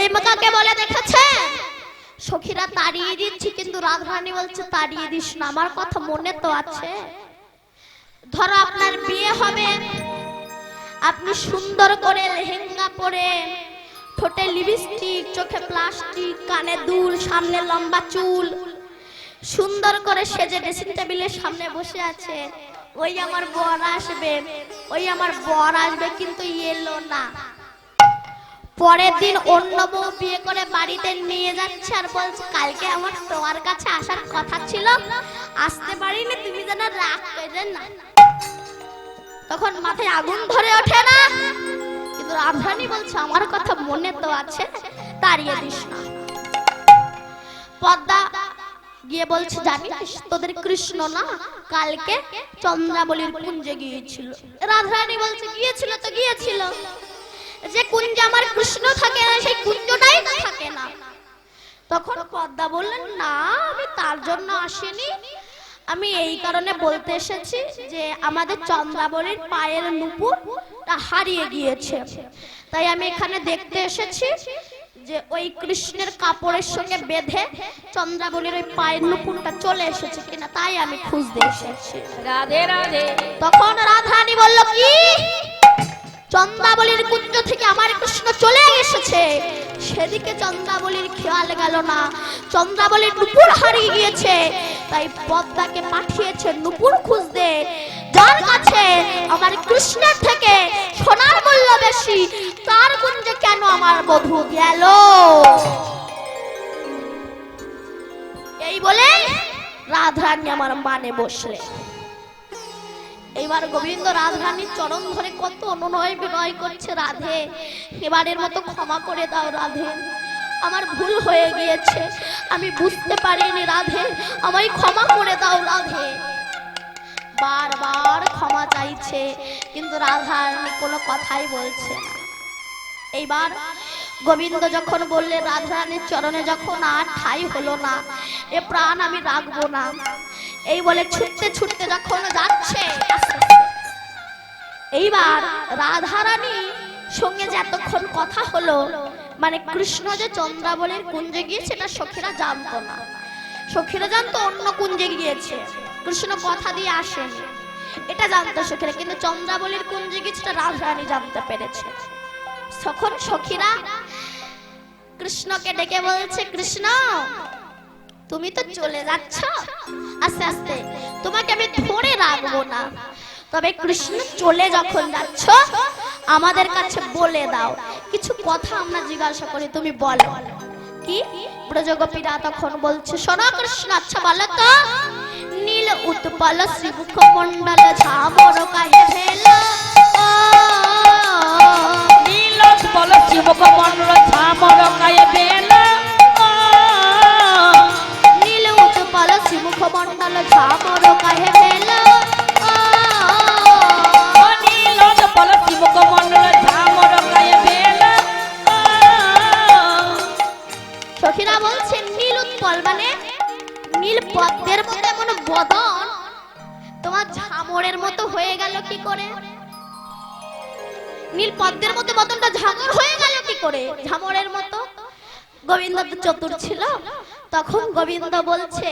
প্রেমিকাকে বলে দেখেছেন সখীরা তাড়িয়ে দিচ্ছি, কিন্তু রাধারানী বলছে তাড়িয়ে দিস না, আমার কথা মনে তো আছে। ধরো আপনার বিয়ে হবে, আপনি সুন্দর করে লেহেঙ্গা পরে, ঠোঁটে লিপস্টিক, চোখে প্লাস্টিক, কানে দুল, সামনে লম্বা চুল, সুন্দর করে সেজে ড্রেসিং টেবিলের সামনে বসে আছে। ওই আমার বর আসবে, ওই আমার বর আসবে, কিন্তু এলো না। পরের দিন অন্য বউ বিয়ে করে বাড়িতে নিয়ে যাচ্ছে আর বলছে কালকে আমার তোমার কাছে আসার কথা ছিল, আসতে পারিনি, তুমি যেন রাগ করে না। তখন মাথায় আগুন ধরে ওঠে না? কিন্তু রাধারানী বলছে আমার কথা মনে তো আছে, তাড়িয়ে দিস না। পদ্মা গিয়ে বলছে জানিস তোদের কৃষ্ণ না কালকে চন্দ্রাবলীর কুঞ্জে গিয়েছিল। রাধারানী বলছে গিয়েছিল তো গিয়েছিল, যে কুঞ্জে আমার কৃষ্ণ থাকে না সেই কুঞ্জটাই তো থাকে না। তখন পদ্মা বললেন না আমি তার জন্য আসিনি, আমি এই কারণে বলতে এসেছি যে আমাদের চন্দ্রাবলীর পায়ের নুপুরটা হারিয়ে গিয়েছে, তাই আমি এখানে দেখতে এসেছি যে ওই কৃষ্ণের কাপড়ের সঙ্গে বেঁধে চন্দ্রাবলীর ওই পায়ের নুপুরটা চলে এসেছে কিনা, তাই আমি খুঁজতে এসেছি। রাধে রাধে। তখন রাধারানী বলল কি চন্দ্রাবলীর কুঞ্জ থেকে আমার কৃষ্ণ চলে এসেছে, সেদিকে চন্দ্রাবলীর খেয়াল গেল না, চন্দ্রাবলীর নুপুর হারিয়ে গিয়েছে, তাই পদ্মাকে পাঠিয়েছে নুপুর খুঁজতে, যার কাছে আমার কৃষ্ণের থেকে সোনার মূল্য বেশি, তার কুঞ্জে কেন আমার বধূ গেল। এই বলে রাধারানী আমার মানে বসলে। এবার গোবিন্দ রাধারানীর চরণ ধরে কত অনুনয় বিনয় করছে, রাধে এবারের মতো ক্ষমা করে দাও রাধে, আমার ভুল হয়ে গিয়েছে, আমি বুঝতে পারিনি রাধে, আমায় ক্ষমা করে দাও রাধে। বারবার ক্ষমা চাইছে, কিন্তু রাধারানী কোনো কথাই বলছে না। এইবার গোবিন্দ যখন বললে রাধারানীর চরণে যখন আর ঠাঁই হলো না, এ প্রাণ আমি রাখবো না, এই বলে ছুটতে ছুটতে যখন যাচ্ছে, এইবার রাধারানী সঙ্গে যে এতক্ষণ কথা হলো, মানে কৃষ্ণ যে চন্দ্রাবলীর কুঞ্জে গিয়েছে এটা সখীরা জানতো না, সখীরা জানতো অন্য কুঞ্জে গিয়েছে, কৃষ্ণ কথা দিয়ে আসেনি, এটা জানতো সখীরা, কিন্তু চন্দ্রাবলীর কুঞ্জে গিয়েছে এটা রাধারানী জানতে পেরেছে। তখন সখীরা কৃষ্ণকে ডেকে বলছে কৃষ্ণ তুমি তো চলে যাচ্ছ, আস্তে আস্তে তোমাকে আমি ধরে রাখবো না, তবে কৃষ্ণ চলে যখন যাচ্ছ আমাদের কাছে বলে দাও, কিছু কথা আমরা জিজ্ঞাসা করি, তুমি বলো। কি? ব্রজগোপীরা তখন বলছে শোনো কৃষ্ণ, আচ্ছা বলো তো নীল উৎপল শ্রীমুখ মণ্ডল ঝামর কাহে ভেলো, নীল উৎপল শ্রীমুখ মণ্ডল ঝামর কাহে ভেলো, নীল উৎপল শ্রীমুখ মণ্ডল ঝামর কাহে ভেলো, নীল উৎপল শ্রীমুখ মণ্ডল ঝামর কাহে ভেলো। সখীরা বলছে নীল উৎপল মানে নীল পদ্মের মতো এমন বদন তোমার ঝামরের মতো হয়ে গেল কি করে? নীল পদ্মের মতো বদনটা ঝামর হয়ে গেল কি করে? ঝামরের মতো। গোবিন্দ তো চতুর ছিল, তখন গোবিন্দ বলছে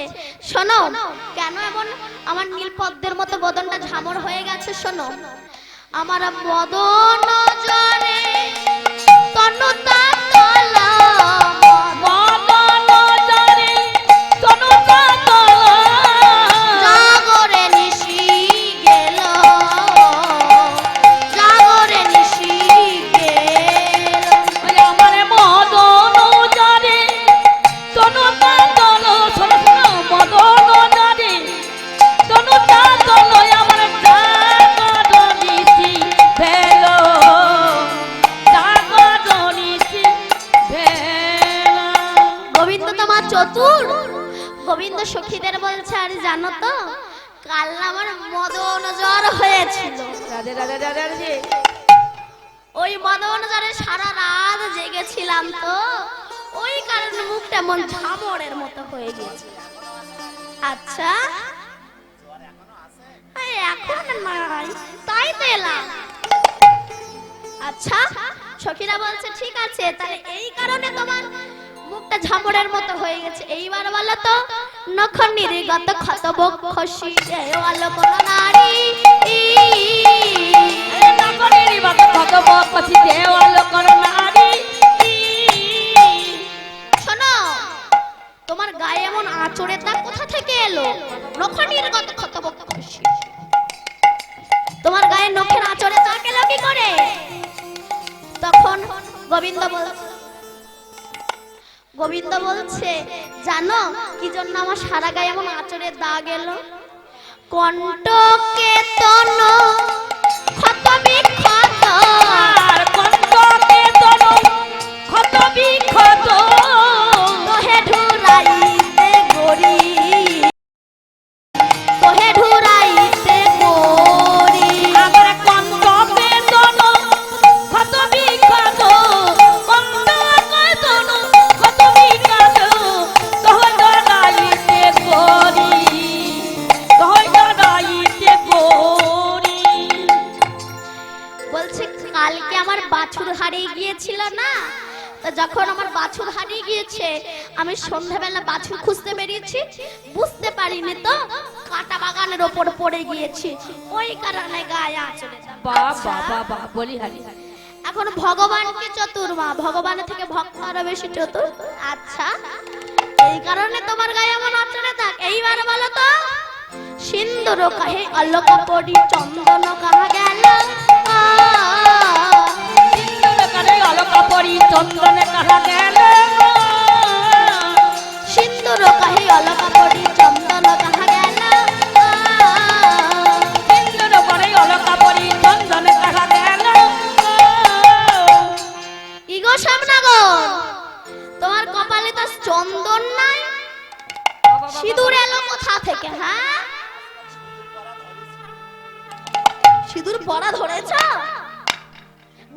শোনো কেন এমন আমার নীল পদ্মের মতো বদনটা ঝামর হয়ে গেছে, শোনো আমার বদন জরে তনুতা তলা, চতুর। গোবিন্দ সখীদের বলছে আর জানো তো কাল আমার মদন জ্বর হয়েছিল, ওই মদন জ্বরে সারা রাত জেগেছিলাম, তো ওই কারণে মুখটা এমন ঝামরের মতো হয়ে গেছে। আচ্ছা এখন নাই, তাই তো এলাম। আচ্ছা সখীরা বলছে ঠিক আছে, তাহলে এই কারণে তোমার মুখটা ঝামরের মতো হয়ে গেছে। এইবার বলো তো, নখ নির্গত ক্ষত বক্ষসী দেও আলোক নারী। নগরের বাত ভগবত পথি দেওয়াল কর নারী। শোনো, তোমার গায়ে এমন আঁচড়ের দাগ কোথা থেকে এলো? নখ নির্গত ক্ষত বক্ষসী, তোমার গায়ে নখের আঁচড়ে দাগ এলো কি করে? তখন গোবিন্দ বলছে জানো কি জন্য আমার সারা গায়ে এমন আঁচড়ের দাগ এলো? কণ্টকে তন ক্ষত বিক্ষত, আর কণ্ঠকে তন ক্ষত বিক্ষত, তোহে ঢুরাইতে গরি, তোহে ঢুরাইতে গরি। আমার কণ্ঠকে তন ক্ষত বিক্ষত, কণ্ঠকে তন ক্ষত বিক্ষত, তোহে ডরাইতে গরি, তোহে ডরাইতে গরি। বলছে কালকে আমার বাছুর হারিয়ে গিয়েছিল না, তো যখন আমার বাছুর হারিয়ে গিয়েছে আমি সন্ধ্যাবেলা বাছুর খুঁজতে বেরিয়েছি, বুঝতে পারিনি তো কাঁটা বাগানের ওপর পড়ে গিয়েছি, ওই কারণে গায়ে আঁচড়ে দাগ। বাবা বলি হারি। এখন ভগবানকে চতুর মা, ভগবানের থেকে ভক্ত আরো বেশি চতুর। আচ্ছা, এই কারণে তোমার গায়ে এমন আঁচড়ে দাগ। এইবার বলো তো, সিন্দুর কাহে আলোক পড়ি চন্দন কাহা গেল? সিন্দুর কাহে আলোক পড়ি চন্দন কাহা গেল? সিন্দুর কাহে আলোক পড়ি চন্দন কাহা গেল? সিন্দুর কাহে আলোক পড়ি চন্দন কাহা গেল? ইগো সামনাগর, তোমার কপালে তো চন্দন নাই, সিঁদুর এলো কোথা থেকে? হ্যাঁ, সিঁদুর পরা ধরেছ?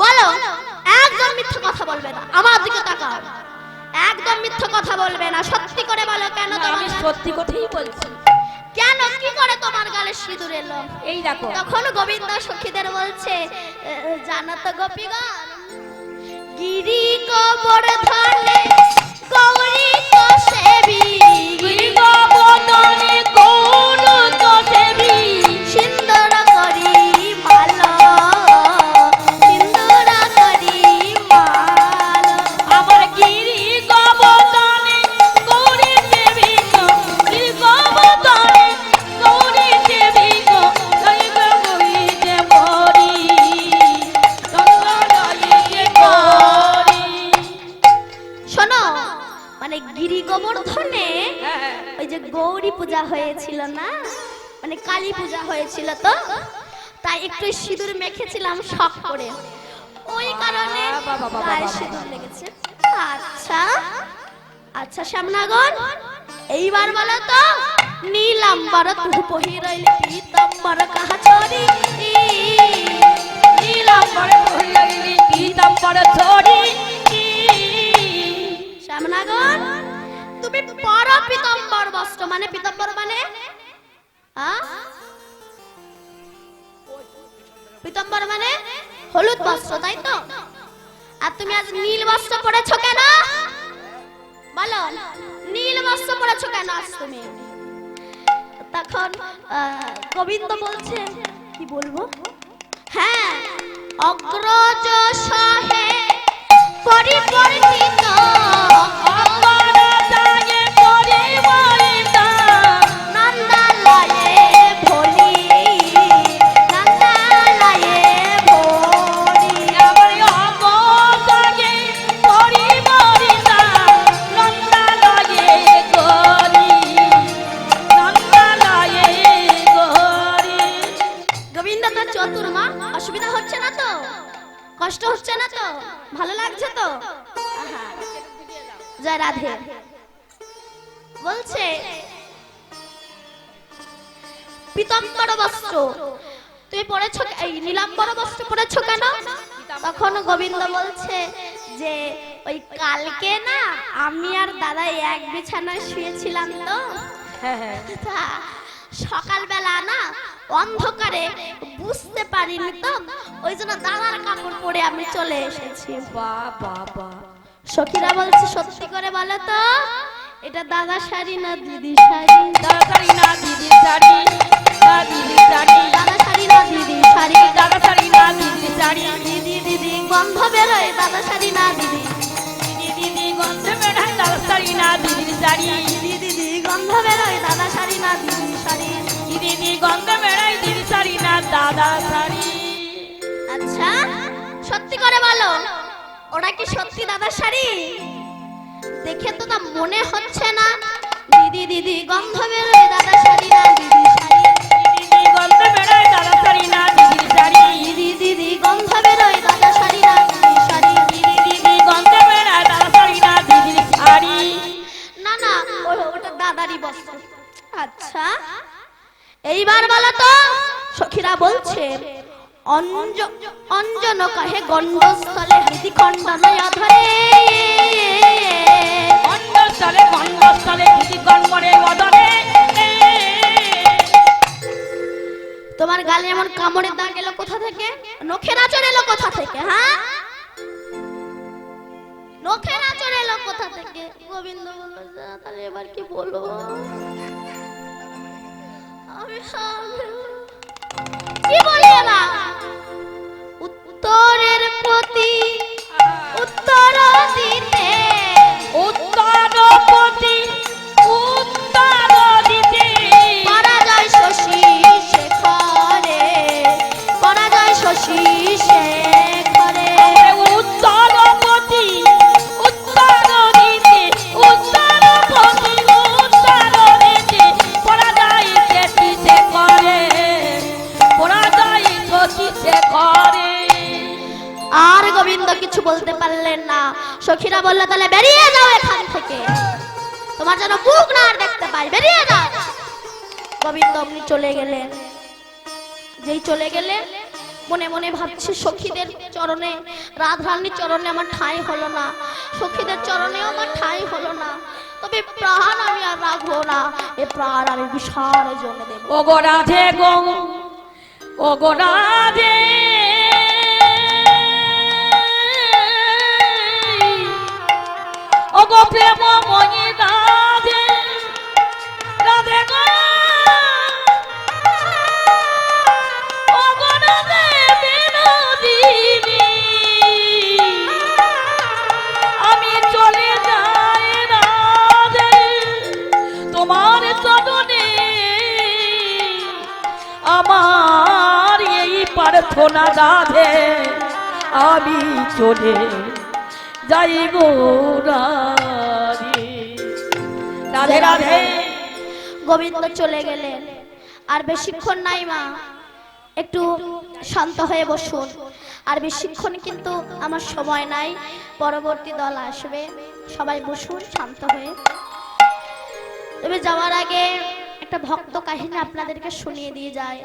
বলো, একদম মিথ্যা কথা বলবে না, আমার দিকে তাকাও, একদম মিথ্যা কথা বলবে না, সত্যি করে বলো কেন তোমার আমি সত্যি কথাই বলছি। কেন কি করে তোমার গালে সিঁদুর এলো? এই দেখো, তখন গোবিন্দ সখীদের বলছে জানো তো গোপীগণ, গিরি গোবর্ধনে গৌরী কোসেবী, গিরি গোবর্ধনে গৌর কোসেবী, সিন্দুর করি মালা, সিন্দুর করি মালা। আমার গিরি গোবর্ধনে গৌরী দেবী গো, গিরি গোবর্ধনে গৌরী দেবী গো, জয় গৌরী যে মরি, জয় গৌরী। শোনো, মানে গিরি গোবর্ধনে ওই যে গৌরী পূজা হয়েছিল না, মানে কালী পূজা হয়েছিল, তো তাই একটু সিঁদুর মেখেছিলাম শখ করে, ওই কারণে গায়ে সিঁদুর লেগেছে। আচ্ছা আচ্ছা শ্যামনগর, এইবার বলো তো, নীলাম্বর তুই পহিরইলি পীতাম্বর কাহা চরি? নীলাম্বর পহিরইলি পীতাম্বর চরি। শ্যামনগর, তুমি পর পীতাম্বর বস্ত্র, মানে পীতাম্বর মানে পীতাম্বর মানে হলুদ বস্ত্র, তাই তো? আর তুমি আজ নীল বস্ত্র পরেছো কেন? বলো, নীল বস্ত্র পরেছো কেন আজ তুমি? তখন গোবিন্দ বলছে কি বলবো, হ্যাঁ, অগ্রজ সহে পরিবর্তিত, অপরাধায়ে পরিবর্তিত, নন্দালয়ে ভোলি, নন্দালয়ে ভোলি। আমার অপরাধায়ে পরিবর্তিত, নন্দালয়ে গরি, নন্দালয়ে গরি। গোবিন্দ তো চতুর মা, অসুবিধা হচ্ছে না তো? কষ্ট হচ্ছে না তো? ভালো লাগছে তো? আহা, জয় রাধে। বলছে পীতাম্বর বস্ত্র তুই পরেছো, এই নীলাম্বর বস্ত্র পরেছো কেন? তখন গোবিন্দ বলছে যে ওই কালকে না আমি আর দাদা এক বিছানায় শুয়েছিলাম তো, তা সকালবেলা না অন্ধকারে বুঝতে পারিনি তো, ওই জন্য দাদার কাপড় পরে আমি চলে এসেছি। বাবা সখীরা বলছে সত্যি করে বলো তো, এটা দাদা শাড়ি না দিদি শাড়ি? দাদা শাড়ি না দিদি শাড়ি, না দিদি শাড়ি, দাদা শাড়ি না দিদি শাড়ি? দাদা শাড়ি না দিদি শাড়ি, দিদি দিদি গন্ধ বেরোয়, দাদা শাড়ি না দিদি? দিদি দিদি গন্ধ বেড়ায়, দাদা শাড়ি না দিদি শাড়ি, দিদি দিদি গন্ধ বেরোয়, দাদা শাড়ি না দিদি শাড়ি? দিদি দিদি গন্ধ বেড়ায়, দিদি শাড়ি না দাদা শাড়ি। আচ্ছা সত্যি করে বলো, ওটা কি সত্যি দাদা শাড়ি? দেখে তো তা মনে হচ্ছে না। দিদি দিদি গন্ধ বেরোয়, দাদা শাড়ি না দিদি শাড়ি? দিদি গন্ধ বেড়ায়, দাদা শাড়ি না দিদি শাড়ি, দিদি দিদি গন্ধ বেরোয়, দাদা শাড়ি না দিদি শাড়ি? দিদি দিদি গন্ধ বেড়ায়, দাদা শাড়ি না দিদি শাড়ি। না না, ওটা দাদারই বস্ত্র। আচ্ছা এইবার বলো তো, সখীরা বলছে অঞ্জন কহে গণ্ডস্থলে হৃদি খণ্ডন অধরে। গণ্ডস্থলে গণ্ডস্থলে দিদি গণমরে বদলে। তোমার গালে এমন কামড়ের দাগ এলো কোথা থেকে? নখের আঁচড় এলো কোথা থেকে? হ্যাঁ, নখের আঁচড় এলো কোথা থেকে? গোবিন্দ বলল, তাহলে এবার কি বলবো আমি? কি বলি এবার? উত্তরের প্রতি উত্তর দিতে, উত্তরপতি উত্তর দিতে, পরাজয় শশী শেখরে, পরাজয় শশী শেখরে। উত্তরপতি উত্তর দিতে, উত্তরপতি উত্তর দিতে, পরাজয় শশী শেখরে, পরাজয় শশী শেখরে। আর গোবিন্দ কিছু বলতে পারলেন না। সখীরা বলল, তাহলে বেরিয়ে যাও এখান থেকে, তোমার যেন মুখ না আর দেখতে পাই, বেরিয়ে যাও। গোবিন্দ অমনি চলে গেলেন। যেই চলে গেলেন, মনে মনে ভাবছে সখীদের চরণে, রাধারানীর চরণে আমার ঠাঁই হলো না, সখীদের চরণে আমার ঠাঁই হলো না, তবে প্রাণ আমি আর রাখবো না, এ প্রাণ আমি বিসর্জন দেব। ও গো রাধে গো, ও গো রাধে, ও গো প্রেমময়ী রাধে, রাধে গো, ও গো রাধে বিনোদিনী, আমি চলে যাই রাধে তোমার চরণে, আমার এই প্রার্থনা রাধে, আমি চলে যাই গো রাধে, রাধে রাধে। গোবিন্দ চলে গেলেন। আর বেশিক্ষণ নাই মা, একটু শান্ত হয়ে বসুন, আর বেশিক্ষণ কিন্তু আমার সময় নাই, পরবর্তী দল আসবে, সবাই বসুন শান্ত হয়ে। তবে যাওয়ার আগে একটা ভক্ত কাহিনী আপনাদেরকে শুনিয়ে দিয়ে যায়,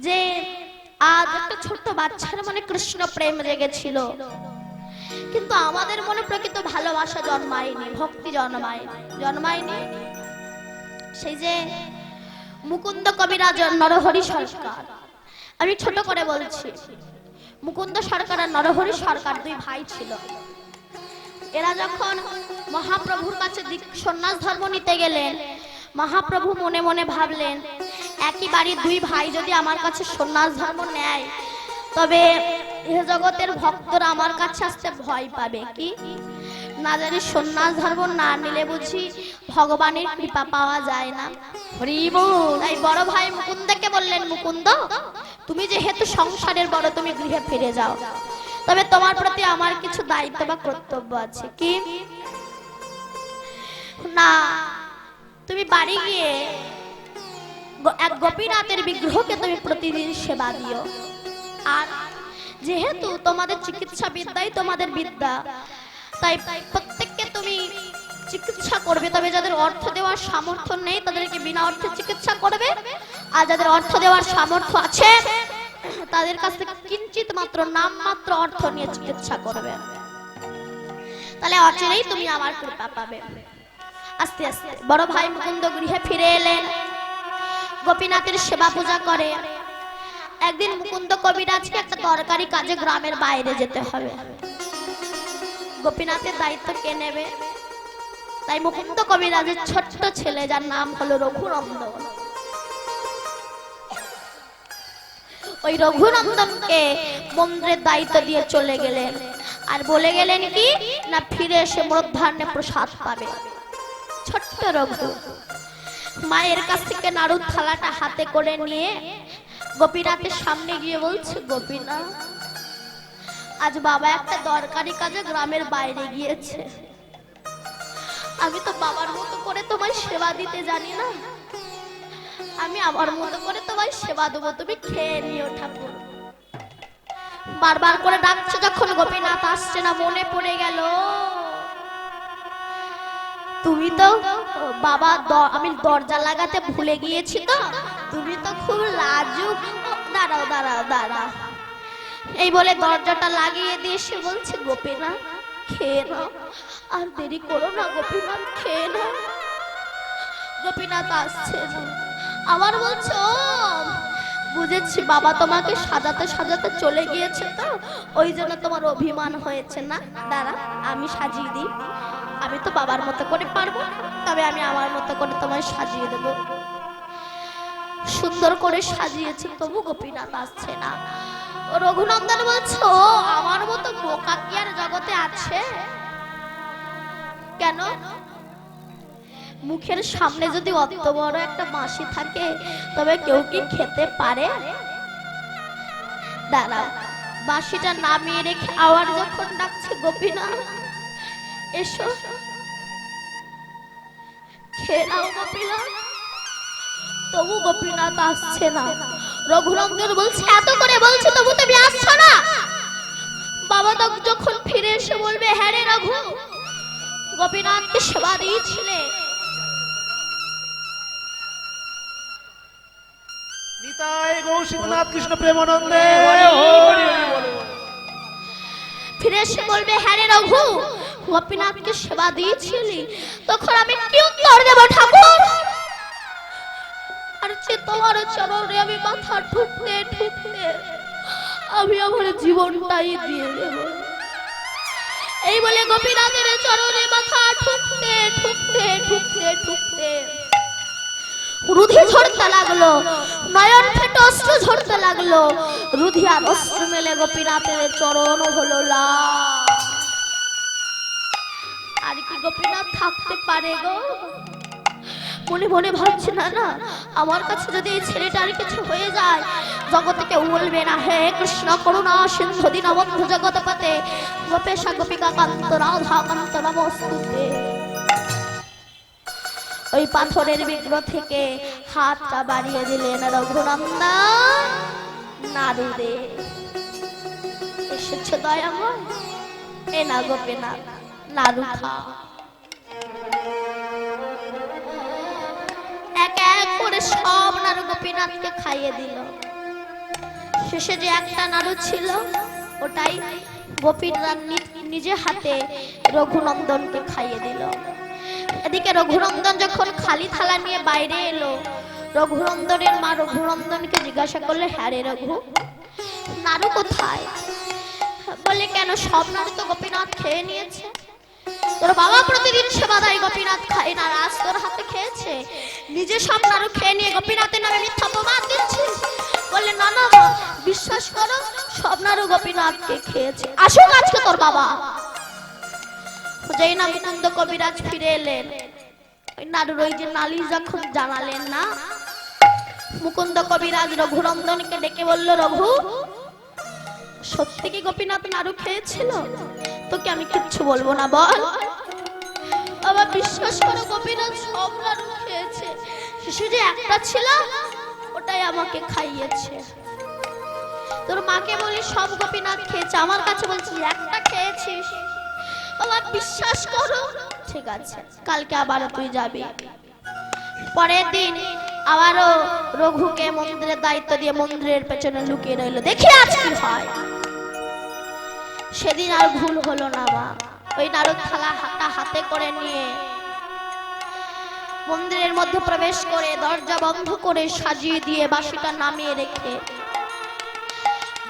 যে আজ একটা ছোট্ট বাচ্চার মনে কৃষ্ণ প্রেম জেগেছিল, কিন্তু আমাদের মনে প্রকৃত ভালোবাসা জন্মায়নি, ভক্তি জন্মায়নি। সেই যে মুকুন্দ কবিরাজ নরহরি সরকার, আমি ছোট করে বলছি, মুকুন্দ সরকার আর নরহরি সরকার দুই ভাই ছিল। এরা যখন মহাপ্রভুর কাছে সন্ন্যাস ধর্ম নিতে গেলেন, মহাপ্রভু মনে মনে ভাবলেন, একই বাড়ির দুই ভাই যদি আমার কাছে সন্ন্যাস ধর্ম নেয়, তবে এ জগতের ভক্তরা আমার কাছে আসতে ভয় পাবে, কি না জানি সন্ন্যাস ধর্ম না নিলে বুঝি ভগবানের কৃপা পাওয়া যায় না। তাই বড় ভাই মুকুন্দকে বললেন, মুকুন্দ তুমি যেহেতু সংসারের বড়, তুমি গৃহে ফিরে যাও, তবে তোমার প্রতি আমার কিছু দায়িত্ব বা কর্তব্য আছে। কি না, তুমি বাড়ি গিয়ে এক গোপীনাথের বিগ্রহকে তুমি প্রতিদিন সেবা দিও, আর যেহেতু তোমাদের চিকিৎসা বিদ্যাই তোমাদের বিদ্যা, তাই প্রত্যেককে তুমি চিকিৎসা করবে, তবে যাদের অর্থ দেওয়ার সামর্থ্য নেই তাদেরকে বিনা অর্থে চিকিৎসা করবে, আর যাদের অর্থ দেওয়ার সামর্থ্য আছে তাদের কাছ থেকে কিঞ্চিত মাত্র নাম মাত্র অর্থ নিয়ে চিকিৎসা করবে, তাহলে অচিরেই তুমি আমার কৃপা পাবে। আস্তে আস্তে বড় ভাই মুকুন্দ গৃহে ফিরে এলেন। গোপীনাথের সেবা পূজা করে। একদিন মুকুন্দ কবিরাজকে একটা দরকারি কাজে গ্রামের বাইরে যেতে হবে। গোপীনাথের দায়িত্ব কে নেবে? তাই মুকুন্দ কবিরাজের ছোট্ট ছেলে, যার নাম হলো রঘুনন্দন, ওই রঘুনন্দনকে মন্দিরের দায়িত্ব দিয়ে চলে গেলেন। আর বলে গেলেন কি না, ফিরে এসে মধ্যাহ্নে প্রসাদ পাবে। ছোট্ট রঘু মায়ের কাছ থেকে নাড়ুর থালাটা হাতে করে নিয়ে গোপীনাথের সামনে গিয়ে বলছে, গোপীনাথ, আজ বাবা একটা দরকারি কাজে গ্রামের বাইরে গিয়েছে। আমি তো বাবার মতো করে তোমায় সেবা দিতে জানি না, আমি আমার মতো করে তোমায় সেবা দেবো, তুমি খেয়ে নিও ঠাকুর। বারবার করে ডাকছে যখন গোপীনাথ আসছে না, মনে পড়ে গেল তুমি তো বাবা, আমি দরজা লাগাতে ভুলে গিয়েছি তো, তুমি তো খুব লাজুক। দাঁড়াও দাঁড়াও দাঁড়াও, এই বলে দরজাটা লাগিয়ে দিয়ে সে বলছে, গোপীনাথ খেয়ে নাও, আর দেরি করো না গোপীনাথ, খেয়ে নাও। গোপীনাথ আসছে না, আবার বলছে, ও বুঝেছি, বাবা তোমাকে সাজাতে সাজাতে চলে গিয়েছে তো, ওই জন্য তোমার অভিমান হয়েছে না। দাঁড়া, আমি সাজিয়ে দিই, আমি তো বাবার মতো করে পারবো, তবে আমি আমার মতো করে তোমায় সাজিয়ে দেব। সুন্দর করে সাজিয়েছে, তবু গোপীনাথ আসছে না। রঘুনন্দন বলছে, ও আমার মতো বোকা কি আর জগতে আছে? কেন? মুখের সামনে যদি অত বড় একটা বাঁশি থাকে, তবে কেউ কি খেতে পারে? দাঁড়াও, বাঁশিটা নামিয়ে রেখে আবার যখন ডাকছে, গোপীনাথ এসো, খেয়ে নাও গোপীনাথ, তবু গোপীনাথ আসছে না। রঘুনন্দন বলছে, এত করে বলছে তবু তুমি আসছো না? বাবা তো যখন ফিরে এসে বলবে, হ্যাঁ রে রঘু, গোপীনাথকে সেবা দিয়েছিলে। নিতাই গৌর শিবনাথ কৃষ্ণ প্রেমানন্দে। ফিরে এসে বলবে, হ্যাঁ রে রঘু, গোপীনাথকে সেবা দিয়েছিলি। তখন আমি কি উত্তর দেব ঠাকুর? আর যে তোমার চরণে আমি মাথা ঠুকতে ঠুকতে আমি আমার জীবনটাই দিয়ে দেব। এই বলে গোপীনাথের চরণে মাথা ঠুকতে ঠুকতে ঠুকতে ঠুকতে রুধি ঝরতে লাগলো, নয়ন ফেটে অশ্রু ঝরতে লাগলো। রুধি আর অশ্রু মেলে গোপীনাথের চরণ হলো লাল। আর কি গোপীনাথ থাকতে পারে গো? মনে মনে ভাবছে, না না, আমার কাছে যদি এই ছেলেটার কিছু হয়ে যায়, জগতে কেউ বলবে না, হে কৃষ্ণ করুণা সিন্ধু দীনবন্ধু জগৎপতে গোপেশা গোপিকা কান্ত রাধা কান্ত নমস্তুতে। ওই পাথরের বিগ্রহ থেকে হাতটা বাড়িয়ে দিলেন রঘুনন্দন, নারুদে এসেছে দয়াময়, এ না গোপীনাথ, নারু খা। এক এক করে সব নাড়ু গোপীনাথকে খাইয়ে দিল। শেষে যে একটা নাড়ু ছিল, ওটাই গোপীনাথ নিজে হাতে রঘুনন্দনকে খাইয়ে দিল। এদিকে রঘুনন্দন যখন খালি থালা নিয়ে বাইরে এলো, রঘুনন্দনের মা রঘুনন্দনকে জিজ্ঞাসা করলে, হ্যাঁ রে রঘু, নাড়ু কোথায়? বলে, কেন, সব নাড়ু তো গোপীনাথ খেয়ে নিয়েছে। তোর বাবা প্রতিদিন সেবা দেয়, গোপীনাথ খায় না, আজ তোর হাতে খেয়েছে, নিজে সব নাড়ু খেয়ে নিয়ে গোপীনাথের নামে মিথ্যা প্রমাণ দিচ্ছিস। বললে, না না মা, বিশ্বাস করো, সব নাড়ু গোপীনাথকে খেয়েছে। আসুক আজকে তোর বাবা। যেই না মুকুন্দ কবিরাজ ফিরে এলেন, ওই নাড়ুর ওই যে নালিশ যখন জানালেন না, মুকুন্দ কবিরাজ রঘুনন্দনকে ডেকে বলল, রঘু, সত্যি কি গোপীনাথ নাড়ু খেয়েছিল? তোকে আমি কিচ্ছু বলবো না, বল। বাবা বিশ্বাস করো, গোপীনাথ সব নাড়ু খেয়েছে, শিশু যে একটা ছিল ওটাই আমাকে খাইয়েছে। তোর মাকে বলি সব গোপীনাথ খেয়েছে, আমার কাছে বলছিস একটা খেয়েছিস। বাবা বিশ্বাস করো। ঠিক আছে, কালকে আবার তুই যাবি। পরের দিন আবারও রঘুকে মন্দিরের দায়িত্ব দিয়ে মন্দিরের পেছনে লুকিয়ে রইল, দেখি আজ কি হয়। সেদিন আর ভুল হলো না, মা ওই নাড়ুর থালা হাতে করে নিয়ে মন্দিরের মধ্যে প্রবেশ করে দরজা বন্ধ করে সাজিয়ে দিয়ে বাঁশিটা নামিয়ে রেখে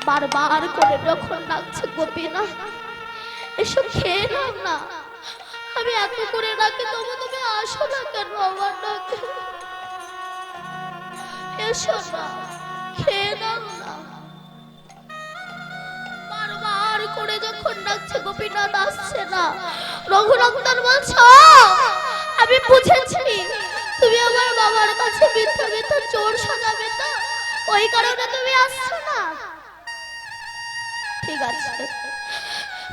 বারবার করে যখন ডাকছে গোপীনাথ এসব খেয়ে নাও না, আমি এত করে ডাকি তবু তুমি আসো না কেন আমার ডাকে? এসো না, খেয়ে নাও না। বারবার করে যখন ডাকছে গোপীনাথ আসছে না, রঘুনন্দন বলছ আমি বুঝেছি তুমি আমার বাবার কাছে মিথ্যা মিথ্যা চোর সাজাবে, তো ওই কারণে তুমি আসছো না। ঠিক আছে,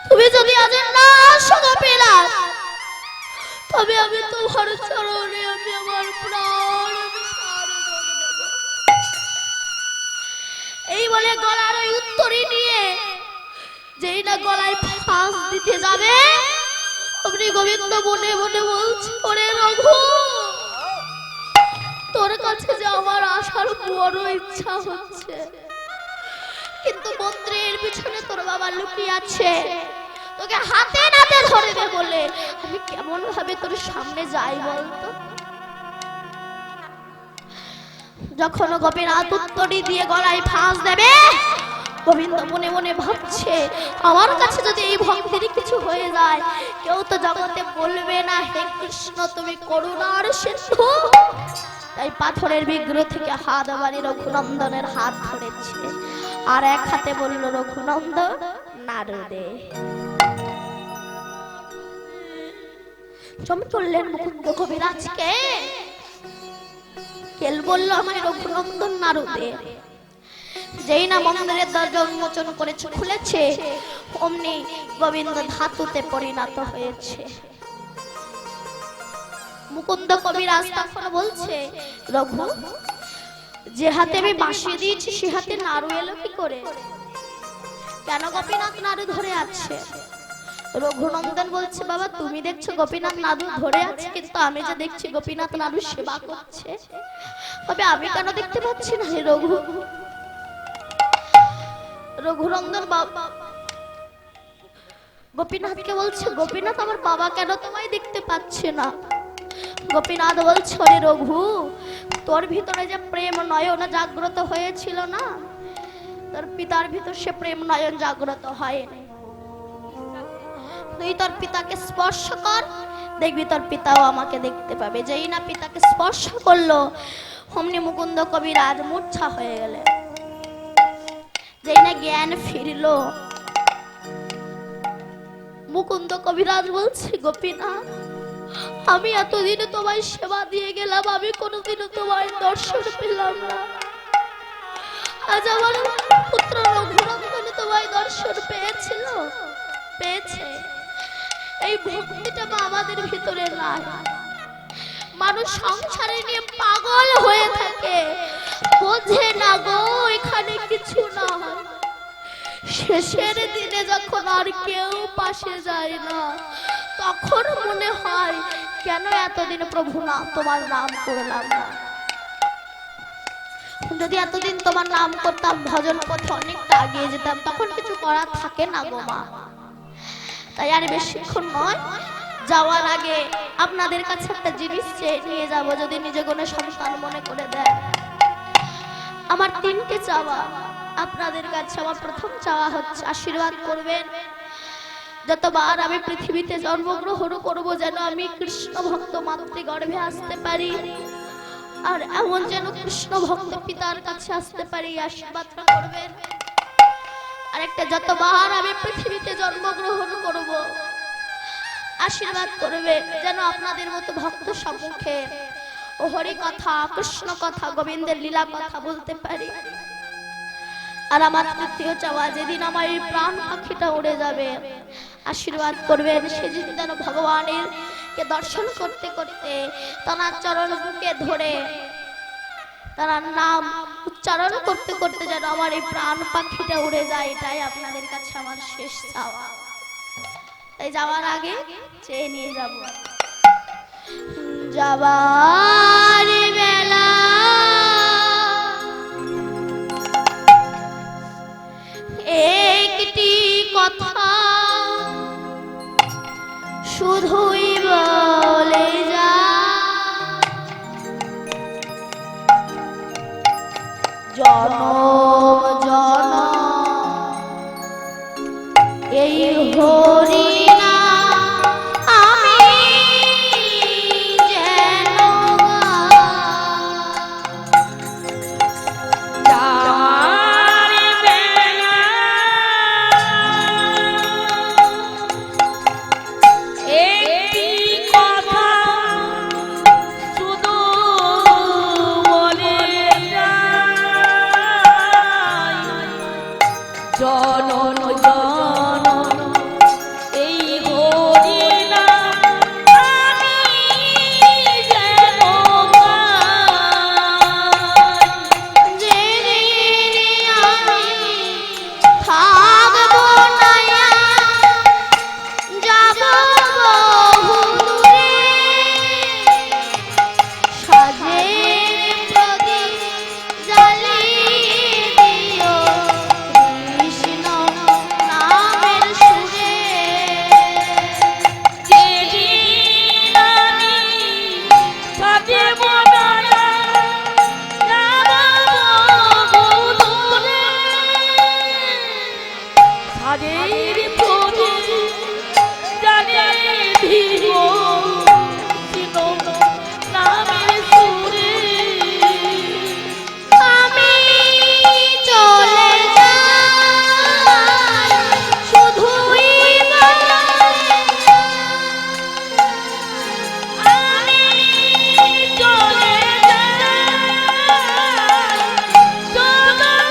তুমি যদি আজ না আসো গোপীনাথ, তবে আমি তোমার চরণে আমি আমার প্রাণ বিসর্জন দেব। এই বলে গলার ওই উত্তরী নিয়ে যেই না গলায় ফাঁস দিতে যাবে, আপনি গোবিন্দ মনে মনে বলছে ওরে রঘু, তোর কাছে যে আমার আসার বড় ইচ্ছা হচ্ছে, কিন্তু মন্ত্রের পিছনে তোর বাবা লুকিয়ে আছে, তোকে হাতে নাতে ধরবে বলে আমি কেমন ভাবে তোর সামনে যাই বলতো? যখন গোপীনাথ উত্তরী দিয়ে গলায় ফাঁস দেবে, গোবিন্দ মনে মনে ভাবছে আমার কাছে যদি এই ভক্তির কিছু হয়ে যায়, কেউ তো জগতে বলবে না হে কৃষ্ণ তুমি করুণার সিন্ধু। তাই পাথরের বিগ্রহ থেকে হাত বাড়ি রঘুনন্দনের হাত ধরেছে, আর এক হাতে বলল রঘুনন্দন নারদে। চমকে চললেন মুকুন্দ কবিরাজকে, কেল বলল আমায় রঘুনন্দন নারদে। যেই না মন্দিরের দরজা উন্মোচন করেছে খুলেছে, অমনি গোবিন্দ ধাতুতে পরিণত হয়েছে। মুকুন্দ কবিরাজ তখন বলছে রঘু, যে হাতে আমি বাঁশি দিয়েছি সে হাতে নাড়ু এলো কি করে? কেন গোপীনাথ নাড়ু ধরে আছে? রঘুনন্দন বলছে বাবা তুমি দেখছো গোপীনাথ নাড়ু ধরে আছে, কিন্তু আমি যে দেখছি গোপীনাথ নাড়ু সেবা করছে, তবে আমি কেন দেখতে পাচ্ছি না হে রঘু? রঘুনন্দন বাবা গোপীনাথকে বলছে গোপীনাথ আমার বাবা কেন তোমায় দেখতে পাচ্ছে না? গোপীনাথ বলছে ওরে রঘু, তোর ভিতরে যে প্রেম নয়ন জাগ্রত হয়েছিল না, তোর পিতার ভিতর সে প্রেম নয়ন জাগ্রত হয়নি। তুই তোর পিতাকে স্পর্শ কর, দেখবি তোর পিতাও আমাকে দেখতে পাবে। যেই না পিতাকে স্পর্শ করলো, অমনি মুকুন্দ কবিরাজ মূর্ছা হয়ে গেলেন। যেই না জ্ঞান ফিরলো, মুকুন্দ কবিরাজ বলছে গোপীনাথ আমি এতদিন তোমায় সেবা দিয়ে গেলাম, আমি কোনোদিনও তোমায় দর্শন পেলাম না। আজ আমার পুত্র রঘুনন্দন তোমায় দর্শন পেয়েছিল, পেয়েছে। এই ভক্তিটা আমাদের ভিতরে নাই। মানুষ সংসারে নিয়ে পাগল হয়ে থাকে, বোঝে না গো এখানে কিছু না। শেষের দিনে যখন আর কেউ পাশে যায় না, তখন মনে হয় কেন এতদিন প্রভু না তোমার নাম করলাম না। যদি এতদিন তোমার নাম করতাম, ভজন পথে অনেকটা এগিয়ে যেতাম, তখন কিছু করার থাকে না গো মা। তাই আর বেশিক্ষণ নয়, যাওয়ার আগে আপনাদের কাছে একটা জিনিস চেয়ে নিয়ে যাব, যদি নিজে কোনো সন্তান মনে করে দেয়। আমার তিনটে চাওয়া আপনাদের কাছে। আমার প্রথম চাওয়া হচ্ছে আশীর্বাদ করবেন, যতবার আমি পৃথিবীতে জন্মগ্রহণ করব যেন আমি কৃষ্ণ ভক্ত মাতৃগর্ভে আসতে পারি, আর এমন যেন কৃষ্ণ ভক্ত পিতার কাছে আসতে পারি, আশীর্বাদ করবেন। আরেকটা, যতবার আমি পৃথিবীতে জন্মগ্রহণ করব আশীর্বাদ করবেন যেন আপনাদের মতো ভক্ত সম্মুখে ও হরি কথা, কৃষ্ণ কথা, গোবিন্দের লীলা কথা বলতে পারি। আর আমার তৃতীয় চাওয়া, যেদিন আমার এই প্রাণ পাখিটা উড়ে যাবে, আশীর্বাদ করবেন সেদিন যেন ভগবানের কে দর্শন করতে করতে তার চরণ বুকে ধরে তার নাম উচ্চারণ করতে করতে যেন আমার এই প্রাণ পাখিটা উড়ে যায়। এটাই আপনাদের কাছে আমার শেষ চাওয়া। তাই যাওয়ার আগে চেয়ে নিয়ে যাব। যাবার বেলা একটি কথা শুধুই বলে যা, হরি না আমি যেন যার বেলা একটি কথা শুধু বলে যায়, জনন জনন এই হরি নাম আমি যেন গাই। যেদিন আমি থাকবো না যাব বহু দূরে সাজের প্রদীপ জ্বালিয়ে দিও কৃষ্ণ নামের সুরে। যেদিন আমি থাকিব না যাব বহু দূরে, সাজের প্রদীপ জ্বালিয়ে দিও কৃষ্ণ নামের সুরে। আমি চলে যাই শুধুই বলে আমি চলে যাই জগবনে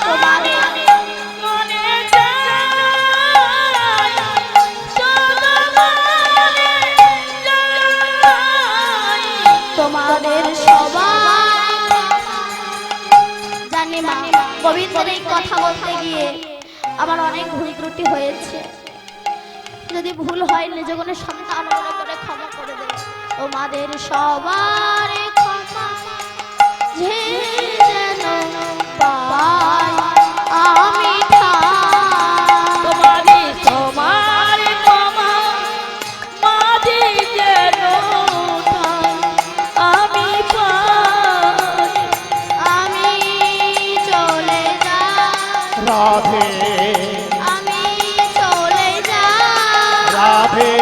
তোমারে মনে যাই জগবনে যাই। তোমাদের সবার জানি মা গোবিন্দের এই কথা বলতে গিয়ে আমার অনেক ভুল ত্রুটি হয়েছে। যদি ভুল হয় নিজ গুণে সন্তান মনে করে ক্ষমা করে দেবে। তোমাদের সবার ক্ষমা যে যেন পাই আমি ঠাই। তোমাদের সবার ক্ষমা মাঝে যেন ঠাই আমি পাই। আমি চলে যাই রাধে আমি চলে যাই রাধে